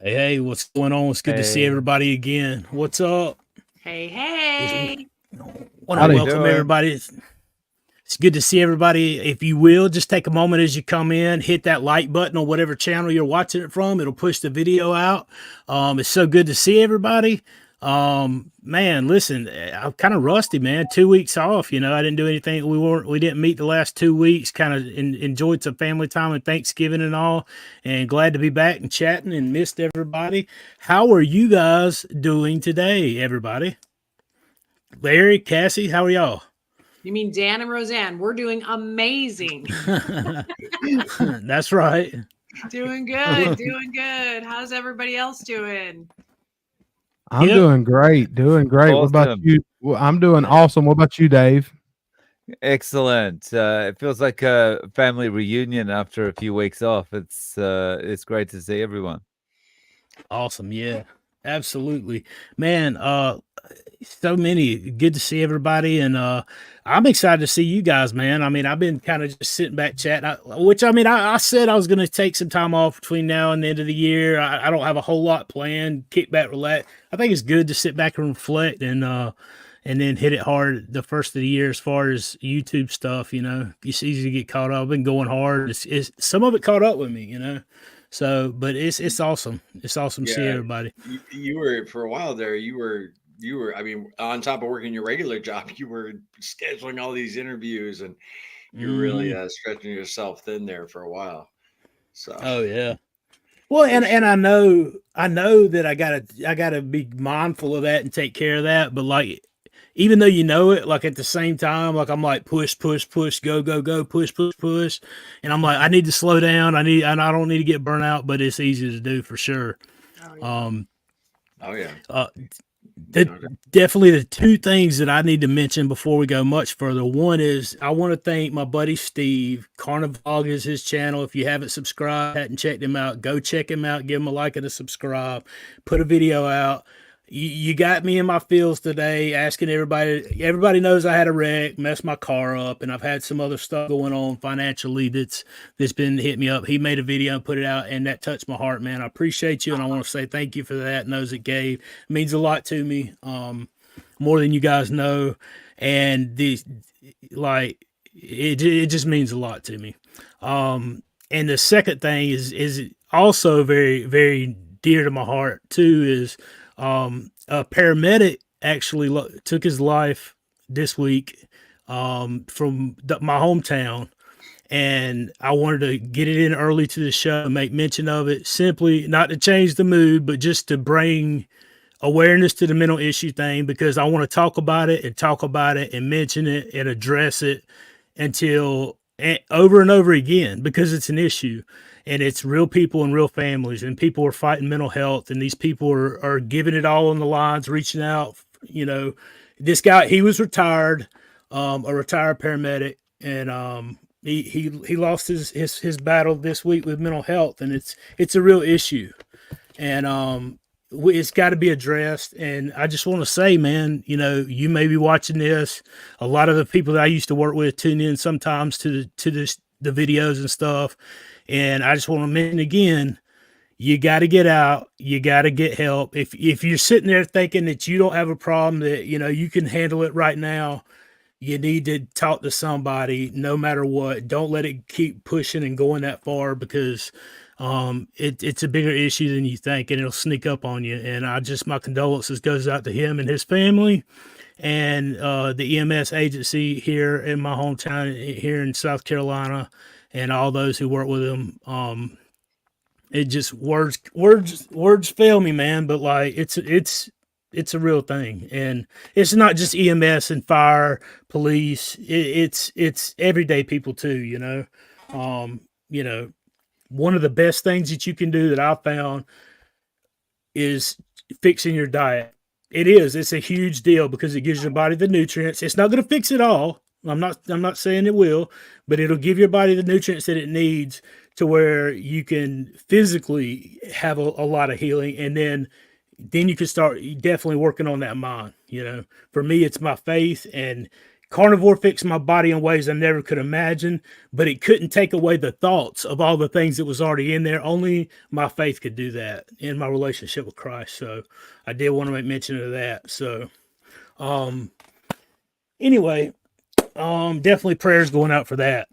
Hey, what's going on? It's good to see Hey, everybody again. What's up? Hey, Just hey. want to howdy. welcome Doing? everybody. It's good to see everybody. If you will, just take a moment as you come in, hit that like button on whatever channel you're watching it from. It'll push the video out. It's so good to see everybody. Man, listen, I'm kind of rusty, man. 2 weeks off. I didn't do anything. We didn't meet the last 2 weeks. Kind of enjoyed some family time and Thanksgiving and all. And glad to be back and chatting and missed everybody. How are you guys doing today, everybody? Larry, Cassie, how are y'all? You mean Dan and Roseanne? We're doing amazing. That's right. Doing good. Doing good. How's everybody else doing? I'm Yep. doing great. Doing great. What about Awesome. you? Well, I'm doing Yeah. awesome. What about you, Dave? Excellent. It feels like a family reunion after a few weeks off. It's great to see everyone. Awesome. Yeah. Absolutely. Man, so many. Good to see everybody, and I'm excited to see you guys, man. I mean, I've been kind of just sitting back chatting, I said I was going to take some time off between now and the end of the year. I don't have a whole lot planned. Kick back, relax. I think it's good to sit back and reflect, and then hit it hard the first of the year as far as YouTube stuff. It's easy to get caught up. I've been going hard. It's some of it caught up with me. So, but it's awesome. It's awesome to see everybody. You were for a while there. You were. I mean, on top of working your regular job, you were scheduling all these interviews, and you're really Mhm. stretching yourself thin there for a while. So, Oh yeah. Well, for and sure. I know that I gotta be mindful of that and take care of that. But like, even though you know it, like at the same time, like I'm like push, push, push, go, go, go, push, push, push, and I'm like I need to slow down. And I don't need to get burnt out, but it's easy to do for sure. Oh, yeah. Um, Oh yeah, uh, the no doubt. definitely the two things that I need to mention before we go much further. One is I want to thank my buddy Steve. Carnivore is his channel. If you haven't subscribed, hadn't checked him out, go check him out. Give him a like and a subscribe. Put a video out. You got me in my feels today, asking everybody. Everybody knows I had a wreck, messed my car up, and I've had some other stuff going on financially that's been hitting me up. He made a video and put it out, and that touched my heart, man. I appreciate you, and I want to say thank you for that. And those it gave it means a lot to me, more than you guys know, and these like it just means a lot to me. And the second thing is also very very dear to my heart too is a paramedic actually took his life this week from my hometown, and I wanted to get it in early to the show and make mention of it, simply not to change the mood, but just to bring awareness to the mental issue thing, because I want to talk about it and mention it and address it until over and over again, because it's an issue and it's real people and real families, and people are fighting mental health, and these people are giving it all on the lines, reaching out. This guy, he was retired, a retired paramedic, and he lost his battle this week with mental health, and it's a real issue, and it's got to be addressed. And I just want to say, man, you may be watching this. A lot of the people that I used to work with tune in sometimes the videos and stuff. And I just want to mention again, you got to get out. You got to get help. If you're sitting there thinking that you don't have a problem, that you can handle it right now, you need to talk to somebody no matter what. Don't let it keep pushing and going that far, because it's a bigger issue than you think, and it'll sneak up on you. And my condolences goes out to him and his family, and the EMS agency here in my hometown here in South Carolina, and all those who work with him. It just words fail me, man. But like it's a real thing, and it's not just EMS and fire, police. It's everyday people too. Um, you know, one of the best things that you can do that I found is fixing your diet. It's a huge deal, because it gives your body the nutrients. It's not going to fix it all. I'm not saying it will, but it'll give your body the nutrients that it needs to where you can physically have a lot of healing, and then you can start definitely working on that mind. For me, it's my faith, and carnivore fixed my body in ways I never could imagine, but it couldn't take away the thoughts of all the things that was already in there. Only my faith could do that in my relationship with Christ. So I did want to make mention of that. So anyway, definitely prayers going out for that.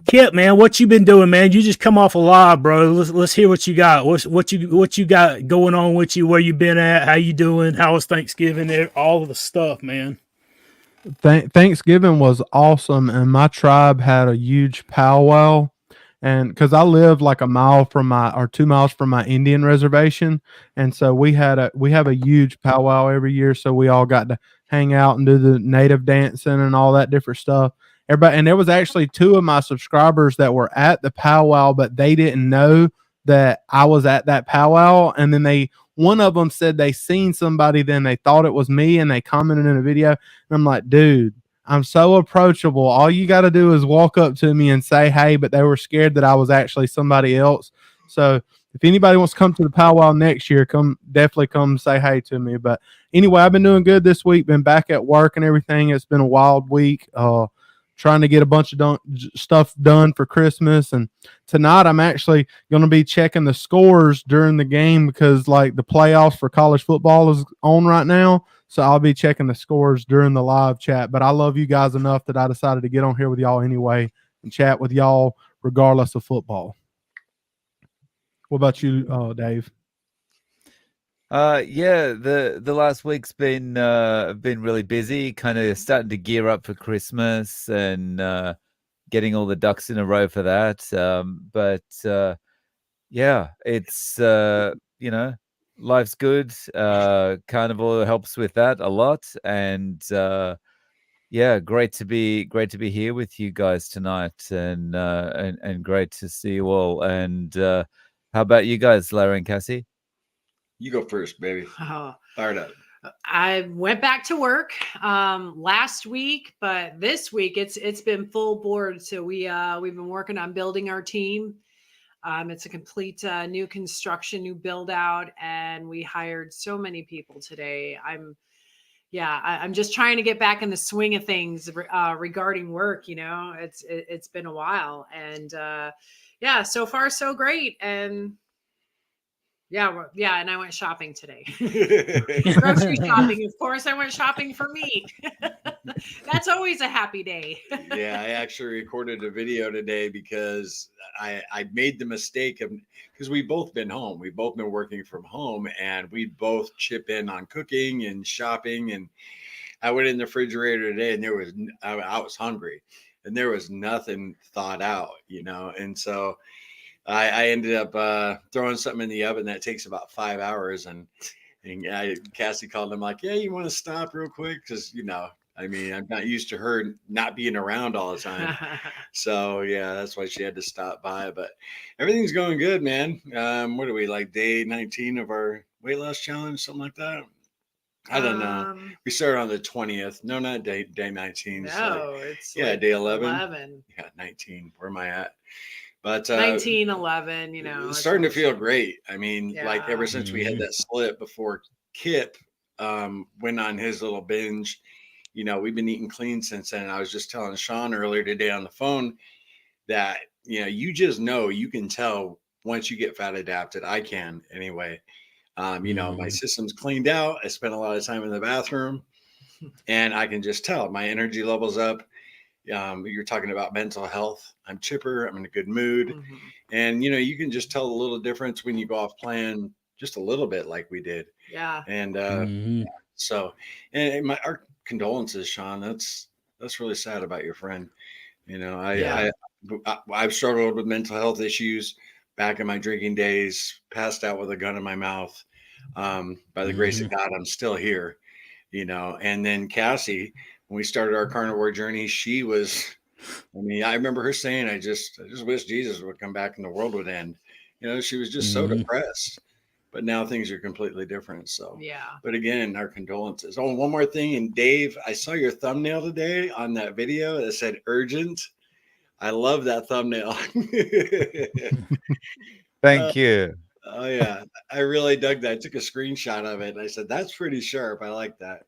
Kip, man, what you been doing, man? You just come off a live, bro. Let's hear what you got. What you got going on with you? Where you been at? How you doing? How was Thanksgiving? All of the stuff, man. Thanksgiving was awesome, and my tribe had a huge powwow. And because I live like 2 miles from my Indian reservation, and so we have a huge powwow every year. So we all got to hang out and do the native dancing and all that different stuff. Everybody, and there was actually 2 of my subscribers that were at the powwow, but they didn't know that I was at that powwow. And then one of them said they seen somebody, then they thought it was me, and they commented in a video. And I'm like, dude, I'm so approachable. All you got to do is walk up to me and say, hey, but they were scared that I was actually somebody else. So if anybody wants to come to the powwow next year, definitely come say hey to me. But anyway, I've been doing good this week, been back at work and everything. It's been a wild week. Trying to get a bunch of stuff done for Christmas. And tonight I'm actually going to be checking the scores during the game because like the playoffs for college football is on right now. So I'll be checking the scores during the live chat. But I love you guys enough that I decided to get on here with y'all anyway and chat with y'all regardless of football. What about you, Dave? Yeah, the last week's been really busy, kind of starting to gear up for Christmas and getting all the ducks in a row for that. But yeah, it's life's good. Carnivore helps with that a lot, and yeah, great to be here with you guys tonight, and great to see you all. And how about you guys, Larry and Cassie? You go first, baby. Fired up. I went back to work last week, but this week it's been full board. So we've been working on building our team. It's a complete new construction, new build out, and we hired so many people today. I'm just trying to get back in the swing of things regarding work. It's been a while, and yeah, so far so great. And yeah, and I went shopping today. Grocery shopping, of course. I went shopping for me. That's always a happy day. Yeah, I actually recorded a video today because I made the mistake of, because we've both been home. We've both been working from home, and we both chip in on cooking and shopping. And I went in the refrigerator today, and I was hungry, and there was nothing thought out, and so I ended up throwing something in the oven that takes about 5 hours, and Cassie called him like, yeah, you want to stop real quick? Because, I'm not used to her not being around all the time. So, yeah, that's why she had to stop by. But everything's going good, man. What are we, like day 19 of our weight loss challenge, something like that? I don't know. We started on the 20th. No, not day 19. No, it's like day 11. 11. Yeah, 19. Where am I at? But 19, 11, it's starting to feel great. I mean, like ever since we had that slip before Kip went on his little binge, we've been eating clean since then. I was just telling Sean earlier today on the phone that, you just know, you can tell once you get fat adapted. I can anyway. My system's cleaned out. I spent a lot of time in the bathroom, and I can just tell my energy level's up. You're talking about mental health. I'm chipper. I'm in a good mood. Mm-hmm. And, you can just tell a little difference when you go off plan just a little bit like we did. Yeah. And so, and our condolences, Sean. That's really sad about your friend. I've struggled with mental health issues back in my drinking days, passed out with a gun in my mouth. By the grace of God, I'm still here, and then Cassie, when we started our carnivore journey, she was, I remember her saying, I just wish Jesus would come back and the world would end. She was just so depressed, but now things are completely different. So, yeah. But again, our condolences. Oh, one more thing. And Dave, I saw your thumbnail today on that video that said urgent. I love that thumbnail. Thank you. Oh yeah. I really dug that. I took a screenshot of it. And I said, that's pretty sharp. I like that.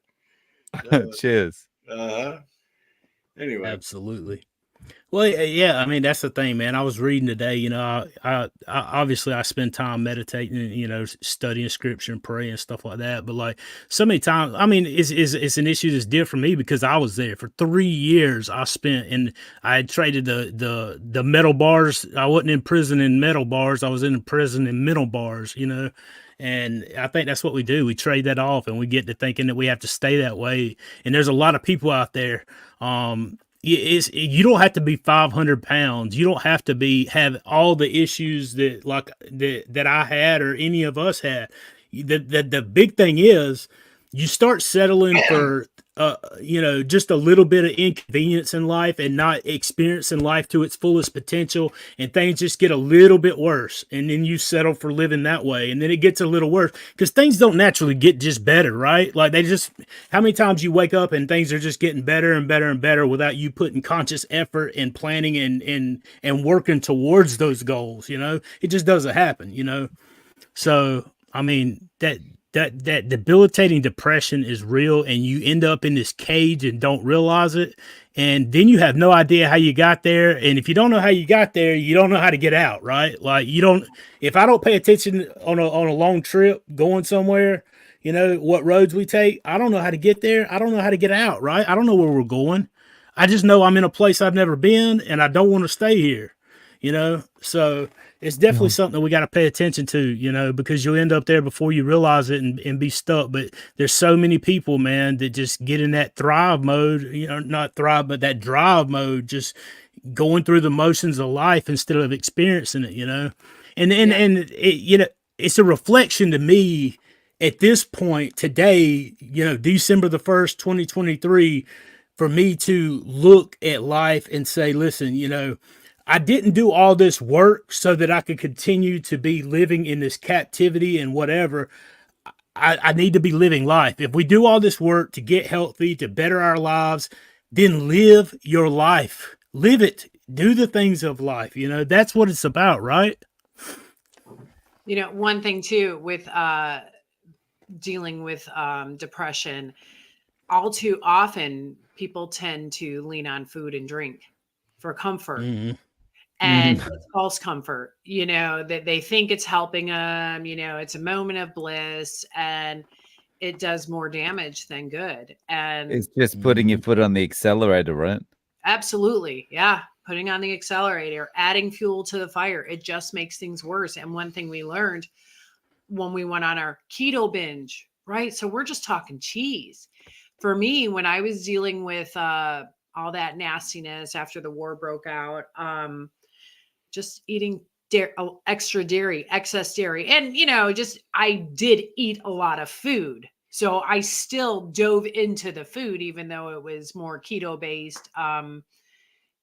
Cheers. Anyway. Absolutely. Well, yeah, I mean, that's the thing, man. I was reading today, you know, I obviously I spend time meditating, you know, studying scripture and praying and stuff like that. But like so many times, I mean, it's an issue that's different for me because I was there for 3 years. I spent and I had traded the metal bars. I wasn't in prison in metal bars. I was in prison in mental bars, you know. And I think that's what we do. We trade that off and we get to thinking that we have to stay that way. And there's a lot of people out there, you don't have to be 500 pounds. You don't have to have all the issues that I had or any of us had. The big thing is you start settling for you know, just a little bit of inconvenience in life and not experiencing life to its fullest potential, and things just get a little bit worse, and then you settle for living that way, and then it gets a little worse because things don't naturally get just better, right? Like how many times you wake up and things are just getting better and better and better without you putting conscious effort and planning and working towards those goals, you know? It just doesn't happen, you know? So I mean, that debilitating depression is real, and you end up in this cage and don't realize it. And then you have no idea how you got there. And if you don't know how you got there, you don't know how to get out, right? Like if I don't pay attention on a long trip going somewhere, you know, what roads we take, I don't know how to get there. I don't know how to get out, right? I don't know where we're going. I just know I'm in a place I've never been and I don't want to stay here, you know? So it's definitely something we got to pay attention to, you know, because you'll end up there before you realize it and be stuck. But there's so many people, man, that just get in that thrive mode, you know, not thrive, but that drive mode, just going through the motions of life instead of experiencing it, you know. And it, you know, it's a reflection to me at this point today, you know, December the 1st, 2023, for me to look at life and say, listen, you know, I didn't do all this work so that I could continue to be living in this captivity and whatever. I need to be living life. If we do all this work to get healthy, to better our lives, then live your life. Live it. Do the things of life. You know, that's what it's about, right? You know, one thing too with dealing with depression, all too often people tend to lean on food and drink for comfort. Mm-hmm. And it's false comfort, you know, that they think it's helping them, you know, it's a moment of bliss, and it does more damage than good. And it's just putting your foot on the accelerator, right? Absolutely. Yeah. Putting on the accelerator, adding fuel to the fire. It just makes things worse. And one thing we learned when we went on our keto binge, right? So we're just talking cheese. For me, when I was dealing with all that nastiness after the war broke out, just eating extra dairy, excess dairy. And, you know, I did eat a lot of food. So I still dove into the food, even though it was more keto based.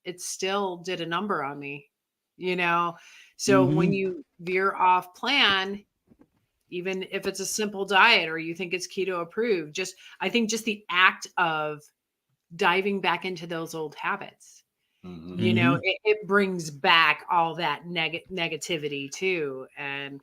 It still did a number on me, you know? So when you veer off plan, even if it's a simple diet or you think it's keto approved, I think just the act of diving back into those old habits, you know, it brings back all that negativity too. And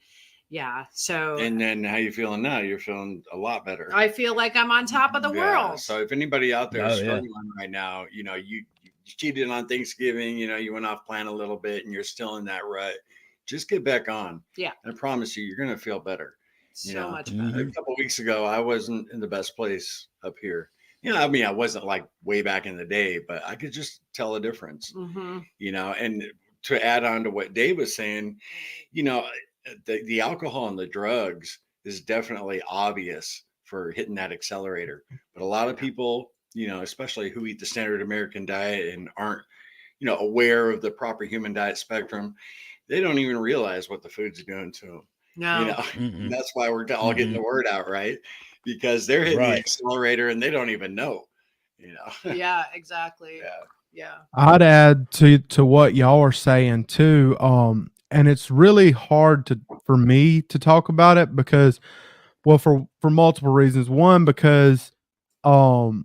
yeah. So, and then how you feeling now? You're feeling a lot better. I feel like I'm on top of the world. So if anybody out there is struggling right now, you know, you cheated on Thanksgiving, you know, you went off plan a little bit and you're still in that rut, just get back on. Yeah. I promise you're going to feel better. So much better. A couple of weeks ago, I wasn't in the best place up here. You know, I mean, I wasn't like way back in the day, but I could just tell a difference, you know. And to add on to what Dave was saying, you know, the alcohol and the drugs is definitely obvious for hitting that accelerator. But a lot of people, you know, especially who eat the standard American diet and aren't, you know, aware of the proper human diet spectrum, they don't even realize what the food's doing to them. No. You know, that's why we're all getting the word out, right? Because they're hitting the accelerator and they don't even know, you know. Yeah, exactly. Yeah. I'd add to what y'all are saying too. And it's really hard for me to talk about it because, well, for multiple reasons. One, because for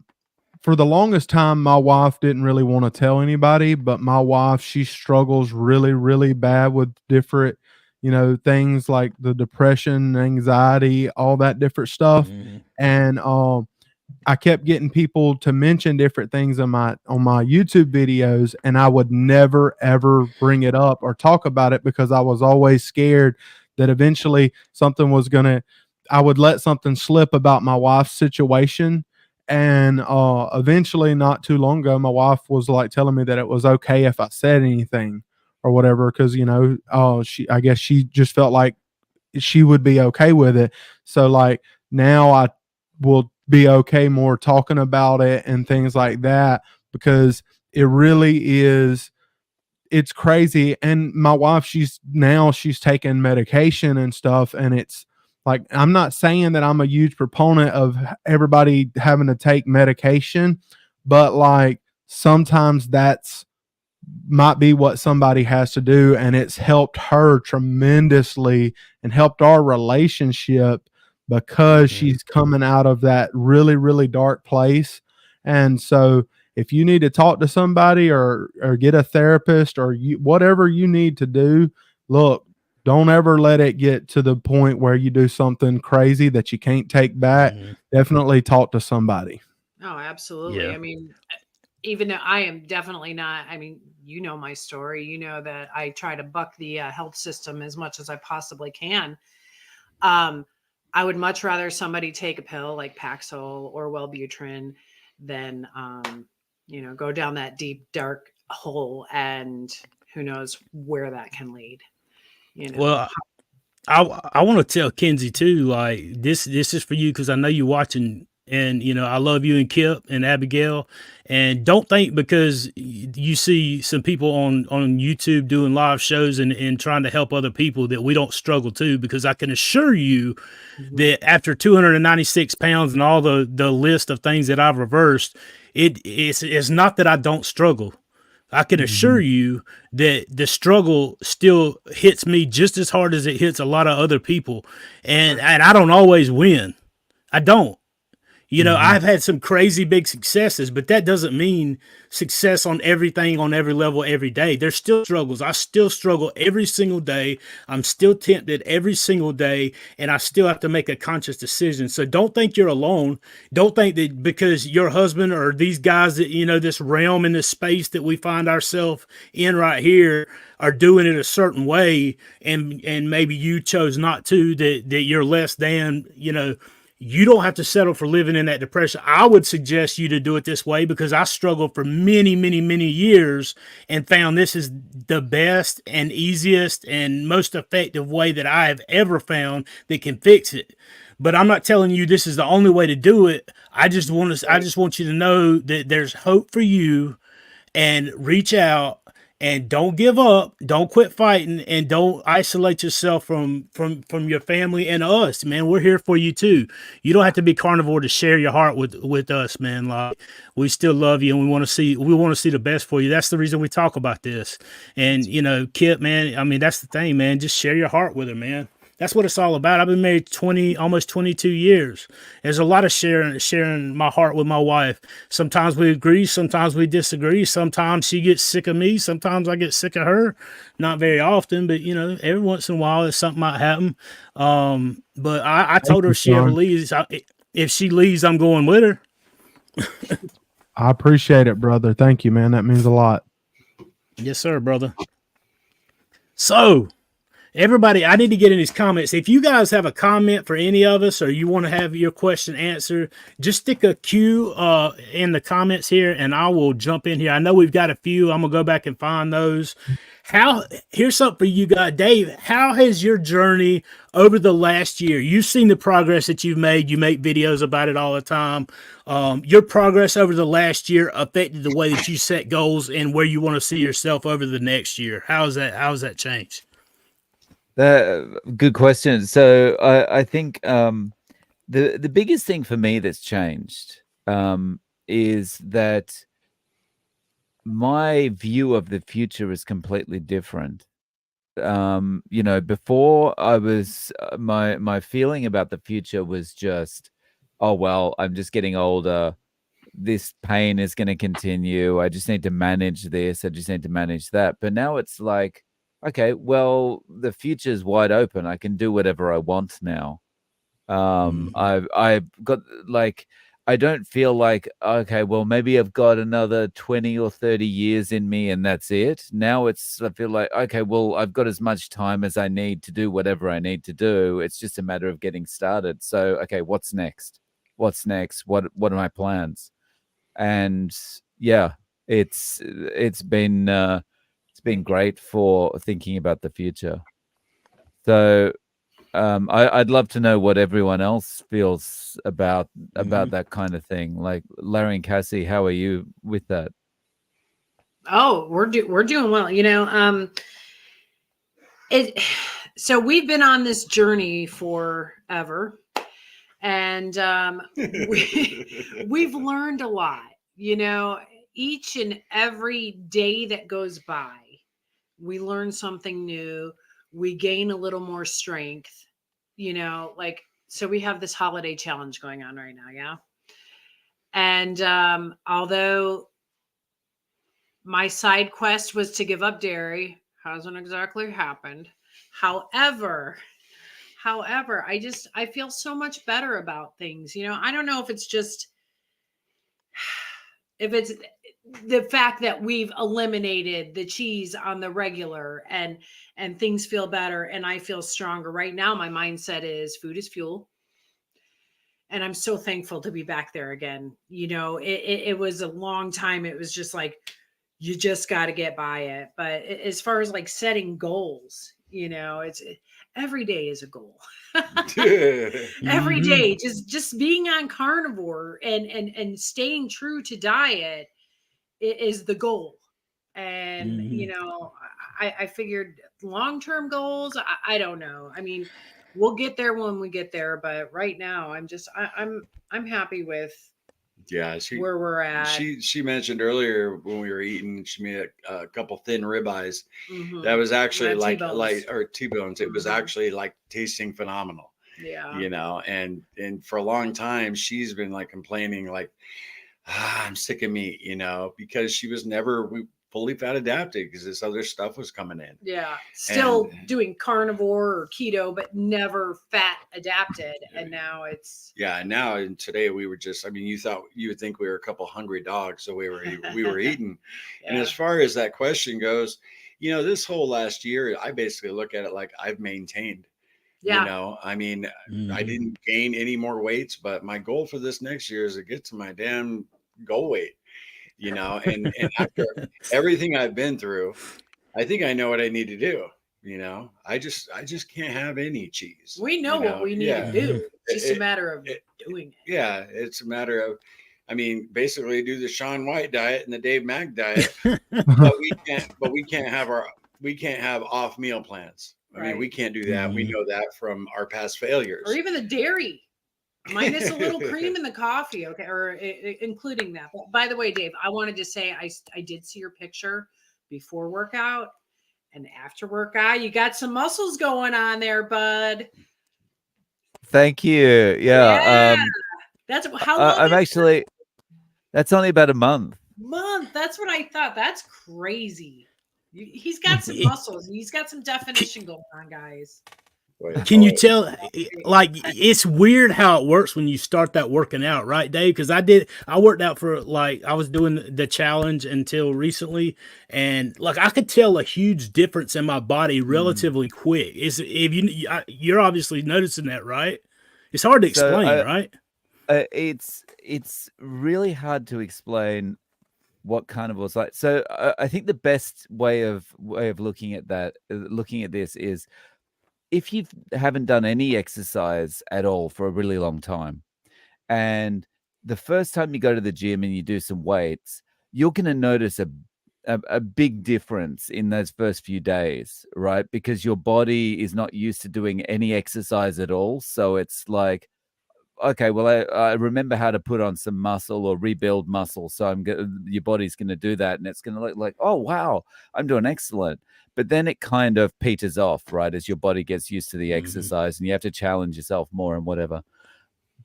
the longest time, my wife didn't really want to tell anybody, but my wife, she struggles really, really bad with different, you know, things like the depression, anxiety, all that different stuff. And I kept getting people to mention different things on my YouTube videos, and I would never ever bring it up or talk about it because I was always scared that eventually I would let something slip about my wife's situation. And eventually, not too long ago, my wife was like telling me that it was okay if I said anything or whatever, because I guess she just felt like she would be okay with it. So like now I will be okay more talking about it and things like that, because it really is, it's crazy. And my wife, she's taking medication and stuff, and it's like, I'm not saying that I'm a huge proponent of everybody having to take medication, but like sometimes that's might be what somebody has to do, and it's helped her tremendously and helped our relationship because she's coming out of that really, really dark place. And so if you need to talk to somebody or get a therapist or whatever you need to do, look, don't ever let it get to the point where you do something crazy that you can't take back. Definitely talk to somebody. Oh, absolutely. Yeah. I mean, even though I am definitely not, I mean, you know my story, you know that I try to buck the health system as much as I possibly can. I would much rather somebody take a pill like Paxil or Wellbutrin than, go down that deep, dark hole, and who knows where that can lead. Well, I want to tell Kenzie too, like this is for you, because I know you're watching, and I love you and Kip and Abigail. And don't think because you see some people on YouTube doing live shows and trying to help other people that we don't struggle too, because I can assure you that after 296 pounds and all the list of things that I've reversed, it's not that I don't struggle. I can assure you that the struggle still hits me just as hard as it hits a lot of other people. And I don't always win. I don't. I've had some crazy big successes, but that doesn't mean success on everything, on every level, every day. There's still struggles. I still struggle every single day. I'm still tempted every single day, and I still have to make a conscious decision. So don't think you're alone. Don't think that because your husband or these guys that, this realm and this space that we find ourselves in right here are doing it a certain way, and maybe you chose not to, that you're less than, you don't have to settle for living in that depression. I would suggest you to do it this way, because I struggled for many, many, many years and found this is the best and easiest and most effective way that I have ever found that can fix it. But I'm not telling you this is the only way to do it. I just want you to know that there's hope for you, and reach out. And don't give up, don't quit fighting, and don't isolate yourself from your family and us, man. We're here for you too. You don't have to be carnivore to share your heart with us, man. Like, we still love you, and we want to see the best for you. That's the reason we talk about this. And Kip, man, I mean, that's the thing, man. Just share your heart with her, man. That's what it's all about. I've been married almost 22 years. There's a lot of sharing my heart with my wife. Sometimes we agree, sometimes we disagree. Sometimes she gets sick of me, sometimes I get sick of her. Not very often, but every once in a while, something might happen. But I told her if she ever leaves, if she leaves, I'm going with her. I appreciate it, brother. Thank you, man. That means a lot. Yes, sir, brother. So, everybody, I need to get in these comments. If you guys have a comment for any of us, or you want to have your question answered, just stick a Q in the comments here, and I will jump in here. I know we've got a few. I'm gonna go back and find those. Here's something for you guys. Dave, how has your journey over the last year? You've seen the progress that you've made. You make videos about it all the time. Your progress over the last year affected the way that you set goals and where you want to see yourself over the next year. How's that changed? Good question. So I think the biggest thing for me that's changed is that my view of the future is completely different. Before I was my feeling about the future was just, oh well, I'm just getting older. This pain is going to continue. I just need to manage this. I just need to manage that. But now it's like, okay, well, the future is wide open. I can do whatever I want now. I've got, like, I don't feel like, okay, well, maybe I've got another 20 or 30 years in me and that's it. Now I feel like, okay, well, I've got as much time as I need to do whatever I need to do. It's just a matter of getting started. So, okay, what's next? What's next? What are my plans? And yeah, it's been great for thinking about the future. So I'd love to know what everyone else feels about that kind of thing. Like Larry and Cassie, how are you with that? Oh, we're doing well. You know, so we've been on this journey forever, and we've learned a lot. You know, each and every day that goes by, we learn something new. We gain a little more strength. You know, like, so we have this holiday challenge going on right now, yeah. And although my side quest was to give up dairy, hasn't exactly happened. However, I feel so much better about things. You know, I don't know if it's the fact that we've eliminated the cheese on the regular and things feel better and I feel stronger. Right now, my mindset is food is fuel. And I'm so thankful to be back there again. You know, it was a long time. It was just like, you just got to get by it. But as far as like setting goals, you know, every day is a goal. Every day, just being on carnivore and staying true to diet is the goal. And you know, I figured long-term goals, I don't know. I mean, we'll get there when we get there, but right now I'm happy with where we're at. She mentioned earlier when we were eating, she made a couple thin ribeyes. That was actually like T-bones. It was actually like tasting phenomenal. Yeah. You know, and for a long time she's been like complaining like, I'm sick of meat, you know, because she was never fully fat adapted because this other stuff was coming in. Yeah. Still doing carnivore or keto, but never fat adapted. And now it's. Yeah. And today we were just, I mean, you would think we were a couple hungry dogs. So we were eating. Yeah. And as far as that question goes, you know, this whole last year, I basically look at it like I've maintained. Yeah. You know, I mean, I didn't gain any more weights, but my goal for this next year is to get to my damn goal weight, you know, and after everything I've been through, I think I know what I need to do. You know, I just can't have any cheese. We know what we need to do. It's just a matter of doing it. Yeah. It's a matter of, I mean, basically do the Shaun White diet and the Dave Mack diet, but we can't have off meal plans. I mean, we can't do that. We know that from our past failures. Or even the dairy, minus a little cream in the coffee, okay, or including that. But by the way, Dave, I wanted to say I did see your picture before workout and after workout. You got some muscles going on there, bud. Thank you. Yeah. That's how long? I'm actually. That's only about a month. That's what I thought. That's crazy. He's got some muscles. He's got some definition going on, guys. Can you tell, like, it's weird how it works when you start that working out, right, Dave? Because I worked out for, like, I was doing the challenge until recently, and, like, I could tell a huge difference in my body relatively quick. You're obviously noticing that, right? It's hard to explain, right? It's really hard to explain what carnivore's like. So I think the best way of looking at this is, if you haven't done any exercise at all for a really long time, and the first time you go to the gym and you do some weights, you're going to notice a big difference in those first few days, right? Because your body is not used to doing any exercise at all. So it's like, okay, well, I remember how to put on some muscle or rebuild muscle. So your body's going to do that. And it's going to look like, oh, wow, I'm doing excellent. But then it kind of peters off, right? As your body gets used to the exercise and you have to challenge yourself more and whatever.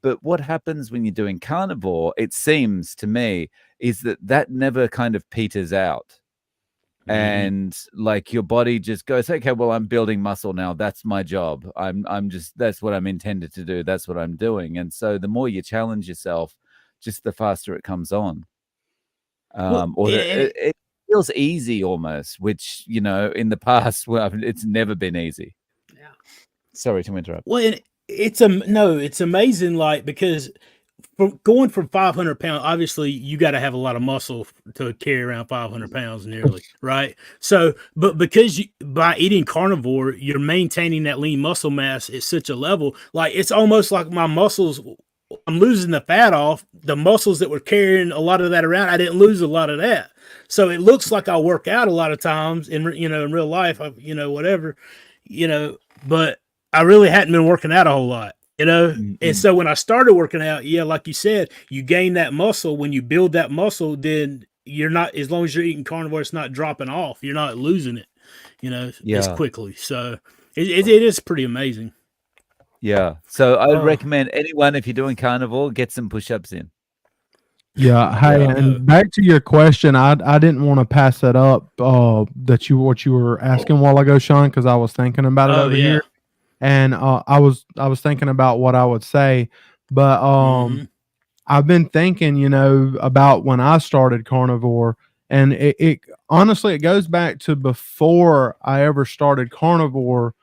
But what happens when you're doing carnivore, it seems to me, is that never kind of peters out. And like your body just goes, okay, well, I'm building muscle now. That's my job. That's what I'm intended to do. That's what I'm doing. And so the more you challenge yourself, just the faster it comes on. Well, Or it feels easy almost, which, you know, in the past, well, it's never been easy. Yeah. Sorry to interrupt. Well, it's amazing, like, because going from 500 pounds, obviously you got to have a lot of muscle to carry around 500 pounds nearly, right? So, but because by eating carnivore, you're maintaining that lean muscle mass at such a level, like it's almost like my muscles, I'm losing the fat off. The muscles that were carrying a lot of that around, I didn't lose a lot of that. So it looks like I work out a lot of times in real life, whatever, but I really hadn't been working out a whole lot. Mm-hmm. And so when I started working out, like you said, you gain that muscle. When you build that muscle, then you're not, as long as you're eating carnivore, it's not dropping off. You're not losing it, as quickly. So it is pretty amazing. Yeah. So I would recommend anyone, if you're doing carnivore, get some push-ups in. Yeah. Hey, and back to your question, I didn't want to pass that up, what you were asking a while ago, Sean, because I was thinking about it over here. And I was thinking about what I would say, but I've been thinking, about when I started carnivore, and it honestly, it goes back to before I ever started carnivore.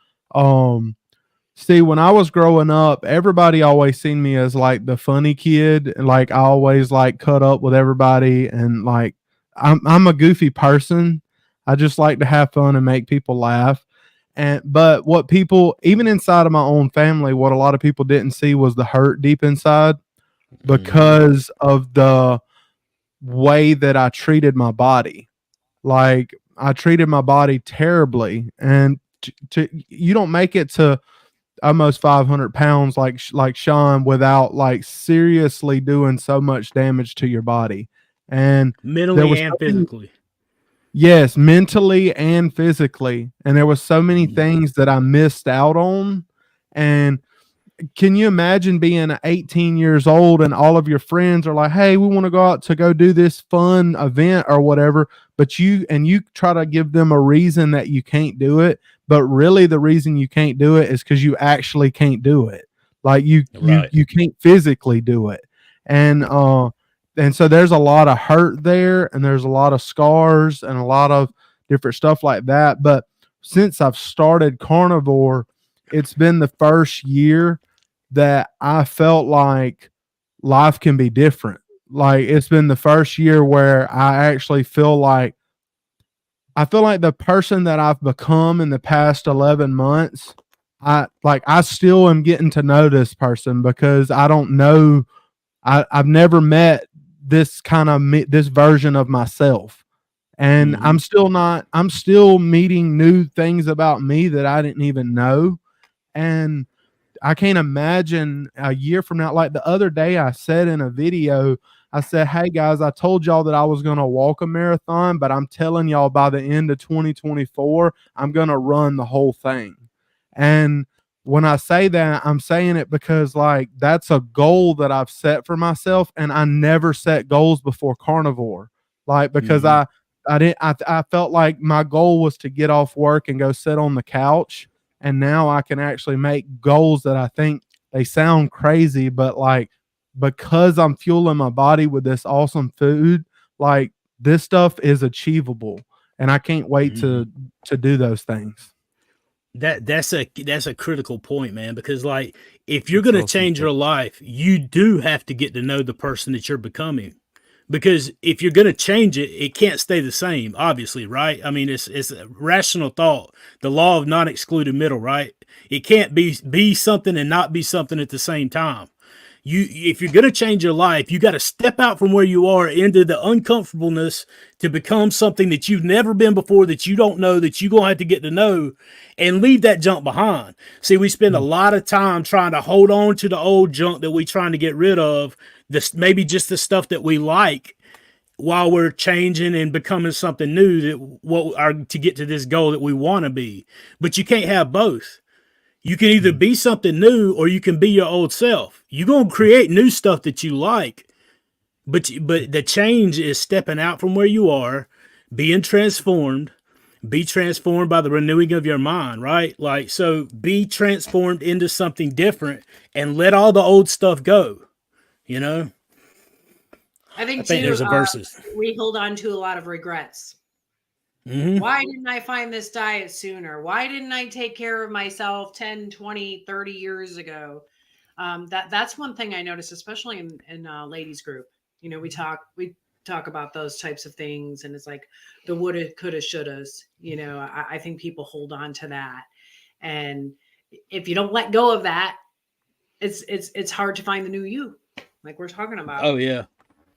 See, when I was growing up, everybody always seen me as like the funny kid, and like I always like cut up with everybody, and like I'm a goofy person. I just like to have fun and make people laugh. But what people, even inside of my own family, what a lot of people didn't see was the hurt deep inside because of the way that I treated my body. Like I treated my body terribly, and you don't make it to almost 500 pounds like Sean without like seriously doing so much damage to your body, and mentally and physically. Yes, mentally and physically. And there was so many things that I missed out on. And can you imagine being 18 years old and all of your friends are like, hey, we want to go out to go do this fun event or whatever, but you try to give them a reason that you can't do it, but really the reason you can't do it is because you actually can't do it. Like you can't physically do it. And so there's a lot of hurt there, and there's a lot of scars and a lot of different stuff like that. But since I've started carnivore, it's been the first year that I felt like life can be different. Like it's been the first year where I actually feel like the person that I've become in the past 11 months, I still am getting to know this person because I don't know, I've never met this this version of myself, and I'm still meeting new things about me that I didn't even know. And I can't imagine a year from now. Like the other day I said in a video, I said, hey guys, I told y'all that I was going to walk a marathon, but I'm telling y'all by the end of 2024, I'm going to run the whole thing. And when I say that, I'm saying it because like that's a goal that I've set for myself, and I never set goals before carnivore. Like because I felt like my goal was to get off work and go sit on the couch, and now I can actually make goals that I think they sound crazy, but like because I'm fueling my body with this awesome food, like this stuff is achievable, and I can't wait to do those things. That's a critical point, man, because like if you're going to change your life, you do have to get to know the person that you're becoming, because if you're going to change it, it can't stay the same, obviously, right? I mean, it's a rational thought, the law of non-excluded middle, right? It can't be something and not be something at the same time. If you're going to change your life, you got to step out from where you are into the uncomfortableness to become something that you've never been before, that you don't know, that you're going to have to get to know, and leave that junk behind. See, we spend a lot of time trying to hold on to the old junk that we're trying to get rid of, maybe just the stuff that we like, while we're changing and becoming something new to get to this goal that we want to be. But you can't have both. You can either be something new or you can be your old self. You're going to create new stuff that you like, but the change is stepping out from where you are, being transformed, be transformed by the renewing of your mind, right? Like, so be transformed into something different and let all the old stuff go, I think there's a versus. we hold on to a lot of regrets. Mhm. Why didn't I find this diet sooner? Why didn't I take care of myself 10, 20, 30 years ago? That's one thing I noticed, especially in ladies group. You know, we talk about those types of things, and it's like the woulda, coulda, shouldas. You know, I think people hold on to that, and if you don't let go of that, it's hard to find the new you, like we're talking about. Oh yeah.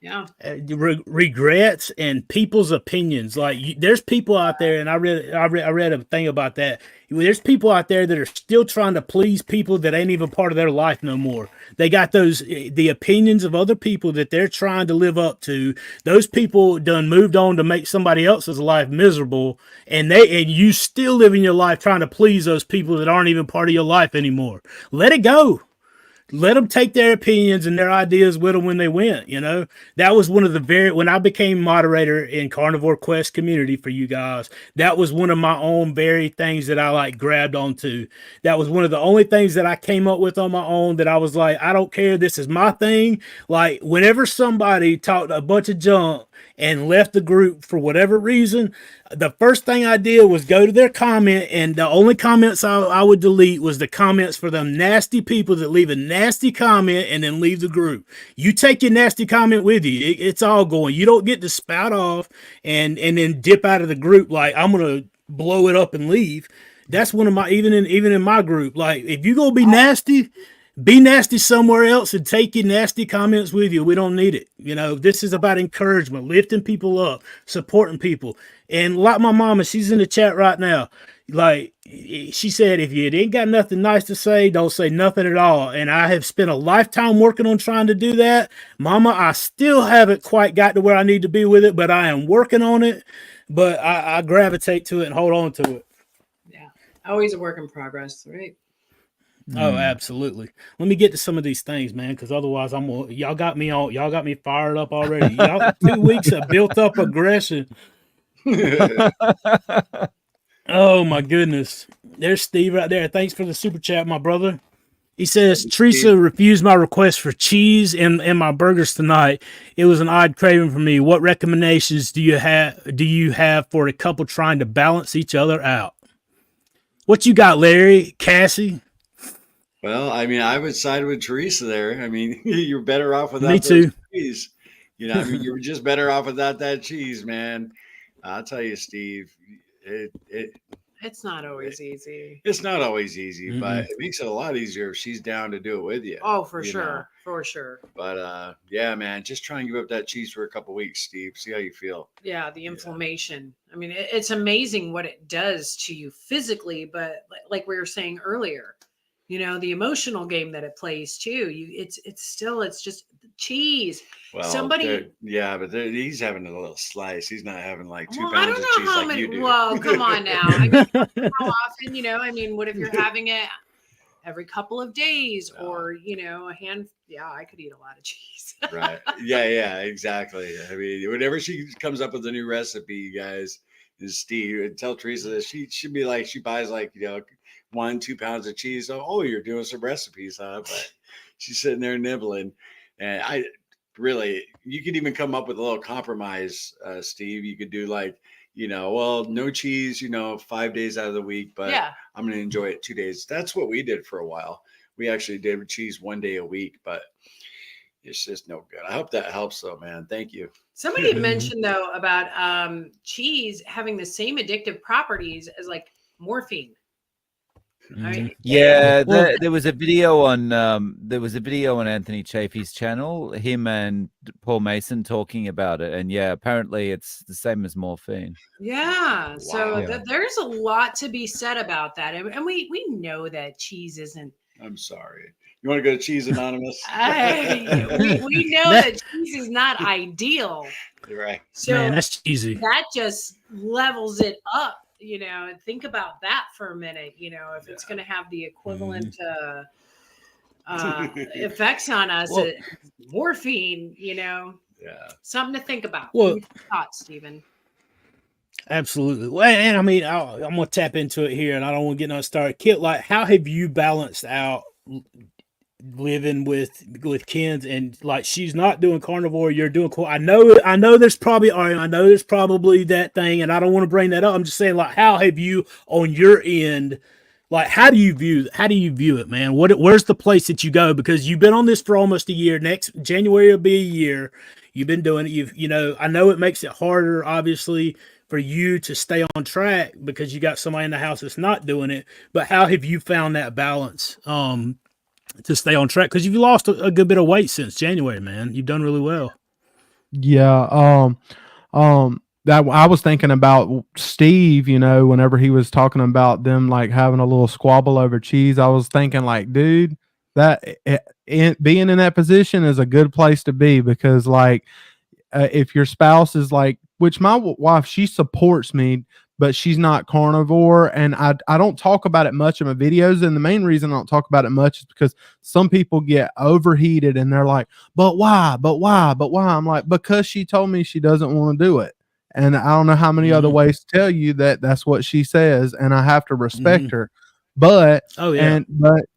Yeah. Regrets and people's opinions. Like there's people out there, and I read a thing about that. There's people out there that are still trying to please people that ain't even part of their life no more. They got the opinions of other people that they're trying to live up to. Those people done moved on to make somebody else's life miserable, and you still living your life trying to please those people that aren't even part of your life anymore. Let it go. Let them take their opinions and their ideas with them when they went. You know, that was one of when I became moderator in Carnivore Quest community for you guys, that was one of my own very things that I like grabbed onto. That was one of the only things that I came up with on my own that I was like, I don't care. This is my thing. Like whenever somebody talked a bunch of junk and left the group for whatever reason, the first thing I did was go to their comment, and the only comments I would delete was the comments for them nasty people that leave a nasty comment and then leave the group. You take your nasty comment with you. It's all going. You don't get to spout off and then dip out of the group like I'm gonna blow it up and leave. That's one of my even in my group. Like if you gonna be nasty somewhere else and take your nasty comments with you. We don't need it. You know, this is about encouragement, lifting people up, supporting people. And like my mama, she's in the chat right now. Like she said, if you ain't got nothing nice to say, don't say nothing at all. And I have spent a lifetime working on trying to do that. Mama, I still haven't quite got to where I need to be with it, but I am working on it. But I gravitate to it and hold on to it. Yeah. Always a work in progress, right? Oh, absolutely. Let me get to some of these things, man, because otherwise y'all got me fired up already. Y'all 2 weeks of built up aggression. Oh my goodness. There's Steve right there. Thanks for the super chat, my brother. He says, Teresa refused my request for cheese in my burgers tonight. It was an odd craving for me. What recommendations do you have for a couple trying to balance each other out? What you got, Larry? Cassie? Well, I mean, I would side with Teresa there. I mean, you're better off without Me too. cheese. You know, I mean, you're just better off without that cheese, man. I'll tell you, Steve, It's not always easy. it's not always easy, Mm-mm. but it makes it a lot easier if she's down to do it with you. Oh, for you sure. know. For sure. But yeah, man, just try and give up that cheese for a couple weeks, Steve. See how you feel. Yeah, the inflammation. I mean, it's amazing what it does to you physically, but like we were saying earlier, you know, the emotional game that it plays too. It's just cheese. Well, yeah, but he's having a little slice. He's not having like 2 Well, I pounds don't of know cheese how like many. you do. Well, come on now. I mean, how often? You know, I mean, what if you're having it every couple of days, or you know, a hand? Yeah, I could eat a lot of cheese. Right. Yeah, exactly. I mean, whenever she comes up with a new recipe, you guys, is Steve, and tell Teresa that she should be like, she buys like, 1-2 pounds of cheese. Oh, you're doing some recipes, huh? But she's sitting there nibbling. And you could even come up with a little compromise, Steve. You could do like, no cheese, 5 days out of the week, but Yeah. I'm going to enjoy it 2 days. That's what we did for a while. We actually did cheese 1 day a week, but it's just no good. I hope that helps though, man. Thank you. Somebody mentioned though about cheese having the same addictive properties as like morphine. Right? Yeah, there was a video on Anthony Chafee's channel, him and Paul Mason talking about it, and yeah, apparently it's the same as morphine. Yeah, so Wow. there's a lot to be said about that, and we know that cheese isn't. I'm sorry. You want to go to Cheese Anonymous? we know that cheese is not ideal. Right. So Man, that's cheesy. That just levels it up. Think about that for a minute. If it's going to have the equivalent effects on us, morphine. Yeah. Something to think about. Well, thoughts, Stephen. Absolutely. Well, and I mean, I'm gonna tap into it here, and I don't want to get no started. Kit, like, how have you balanced out living with Ken's, and like she's not doing carnivore, you're doing cool. I know there's probably that thing, and I don't want to bring that up. I'm just saying, like, how have you on your end, like, how do you view it, man? Where's the place that you go? Because you've been on this for almost a year. Next January will be a year. You've been doing it. I know it makes it harder, obviously, for you to stay on track because you got somebody in the house that's not doing it. But how have you found that balance to stay on track? Because you've lost a good bit of weight since January, man. You've done really well. Yeah. That I was thinking about Steve, whenever he was talking about them like having a little squabble over cheese, I was thinking like, dude, being in that position is a good place to be, because like if your spouse is like, which my wife, she supports me, but she's not carnivore, and I don't talk about it much in my videos. And the main reason I don't talk about it much is because some people get overheated and they're like, but why? I'm like, because she told me she doesn't want to do it. And I don't know how many other ways to tell you that that's what she says, and I have to respect her. But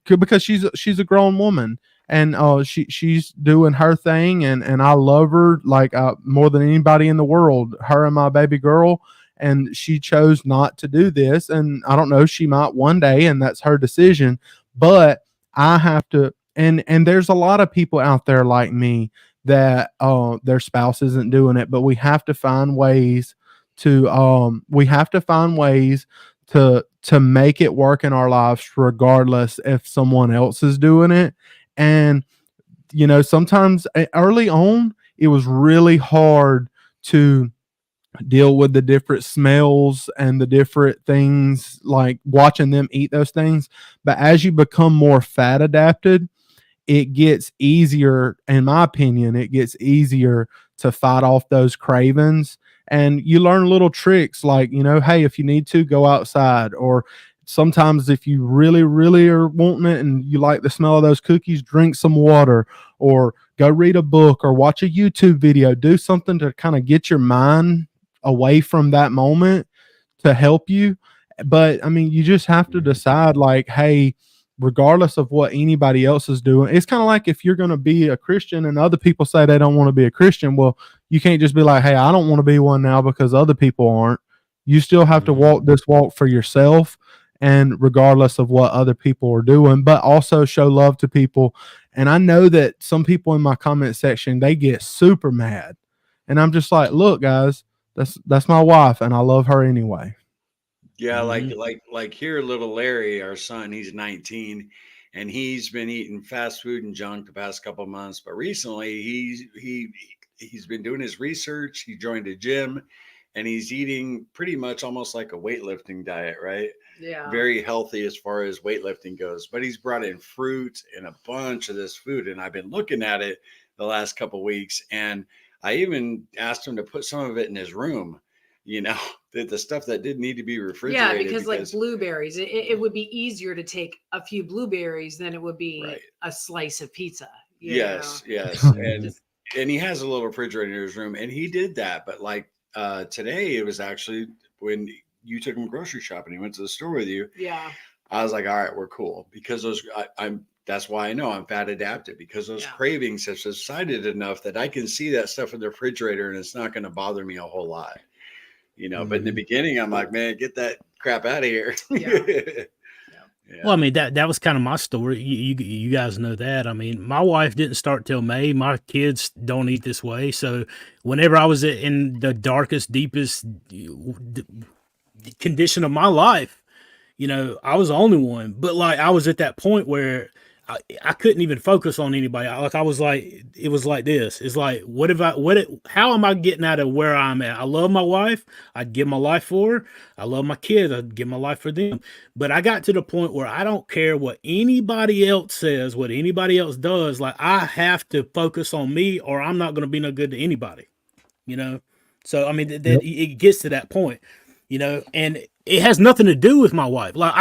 because she's a grown woman, and she's doing her thing, and I love her like more than anybody in the world, her and my baby girl. And she chose not to do this, and I don't know, she might one day, and that's her decision. But I have to, and there's a lot of people out there like me that their spouse isn't doing it, but we have to find ways to make it work in our lives, regardless if someone else is doing it. And sometimes early on it was really hard to deal with the different smells and the different things, like watching them eat those things. But as you become more fat adapted, it gets easier, in my opinion, to fight off those cravings. And you learn little tricks like, hey, if you need to, go outside. Or sometimes if you really, really are wanting it and you like the smell of those cookies, drink some water, or go read a book, or watch a YouTube video. Do something to kind of get your mind away from that moment to help you. But I mean, you just have to decide like, hey, regardless of what anybody else is doing, it's kind of like if you're going to be a Christian and other people say they don't want to be a Christian, well, you can't just be like, hey, I don't want to be one now because other people aren't. You still have to walk this walk for yourself, and regardless of what other people are doing, but also show love to people. And I know that some people in my comment section, they get super mad, and I'm just like, look, guys, that's my wife, and I love her anyway. Yeah, like here, little Larry, our son, he's 19, and he's been eating fast food and junk the past couple of months. But recently, he's been doing his research. He joined a gym, and he's eating pretty much almost like a weightlifting diet, right? Yeah. Very healthy as far as weightlifting goes. But he's brought in fruit and a bunch of this food, and I've been looking at it the last couple of weeks, and I even asked him to put some of it in his room, the stuff that didn't need to be refrigerated. Yeah, because like blueberries, it would be easier to take a few blueberries than it would be a slice of pizza. Yes. And he has a little refrigerator in his room, and he did that. But like today, it was actually when you took him grocery shopping, he went to the store with you. Yeah. I was like, all right, we're cool, because that's why I know I'm fat adapted, because those cravings have subsided enough that I can see that stuff in the refrigerator and it's not going to bother me a whole lot, But in the beginning, I'm like, man, get that crap out of here. Yeah. Well, I mean, that was kind of my story. You guys know that. I mean, my wife didn't start till May. My kids don't eat this way. So whenever I was in the darkest, deepest condition of my life, I was the only one. But like, I was at that point where I couldn't even focus on anybody. I was like, it was like this. It's like, how am I getting out of where I'm at? I love my wife. I'd give my life for her. I love my kids. I'd give my life for them. But I got to the point where I don't care what anybody else says, what anybody else does. Like, I have to focus on me, or I'm not going to be no good to anybody, So, I mean, it gets to that point, and it has nothing to do with my wife. Like,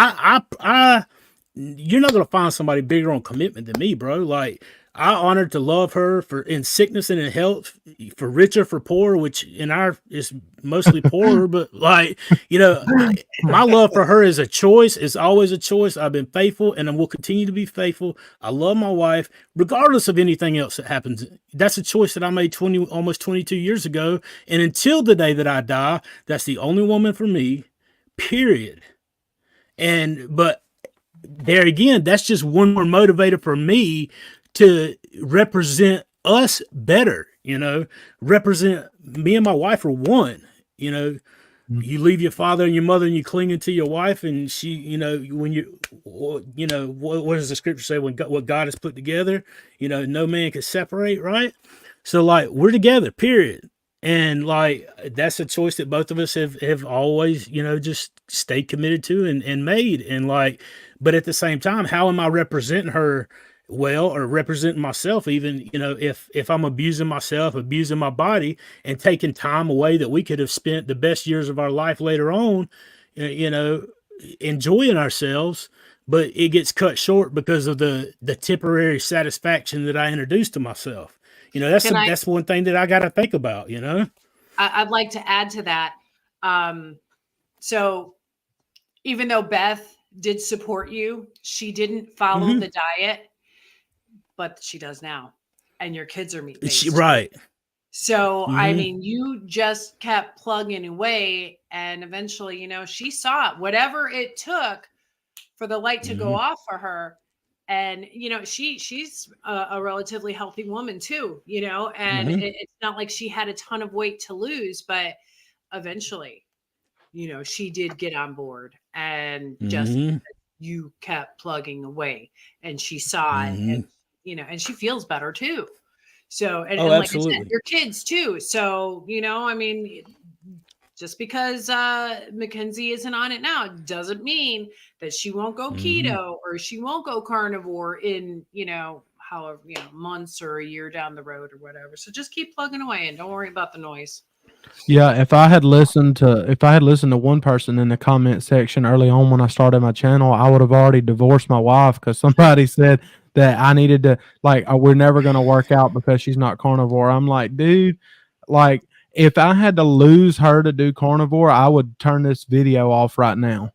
you're not going to find somebody bigger on commitment than me, bro. Like, I honored to love her for in sickness and in health, for rich or for poor, which in our is mostly poorer, but like, my love for her is a choice, is always a choice. I've been faithful and I will continue to be faithful. I love my wife, regardless of anything else that happens. That's a choice that I made almost 22 years ago. And until the day that I die, that's the only woman for me, period. But there again, that's just one more motivator for me to represent us better, represent me and my wife are one, you leave your father and your mother and you cling into your wife, and she, when what does the scripture say? What God has put together, no man can separate, right? So like, we're together, period. And like, that's a choice that both of us have always, just stayed committed to and made. And like, but at the same time, how am I representing her well, or representing myself, even, if I'm abusing myself, abusing my body, and taking time away that we could have spent the best years of our life later on, enjoying ourselves, but it gets cut short because of the temporary satisfaction that I introduced to myself. That's one thing that I got to think about, I'd like to add to that. So even though Beth did support you, she didn't follow the diet, but she does now. And your kids are meat-based. Right. So, I mean, you just kept plugging away, and eventually, she saw it, whatever it took for the light to go off for her. And, she's a relatively healthy woman too, and it's not like she had a ton of weight to lose, but eventually, she did get on board, and just you kept plugging away, and she saw it, and, and she feels better too. So, and like absolutely. I said, your kids too. So, I mean, just because Mackenzie isn't on it now doesn't mean that she won't go keto or she won't go carnivore in, however, months or a year down the road or whatever. So just keep plugging away and don't worry about the noise. Yeah, if I had listened to one person in the comment section early on when I started my channel, I would have already divorced my wife, because somebody said that I needed to, like, we're never going to work out because she's not carnivore. I'm like, dude, like, if I had to lose her to do carnivore, I would turn this video off right now.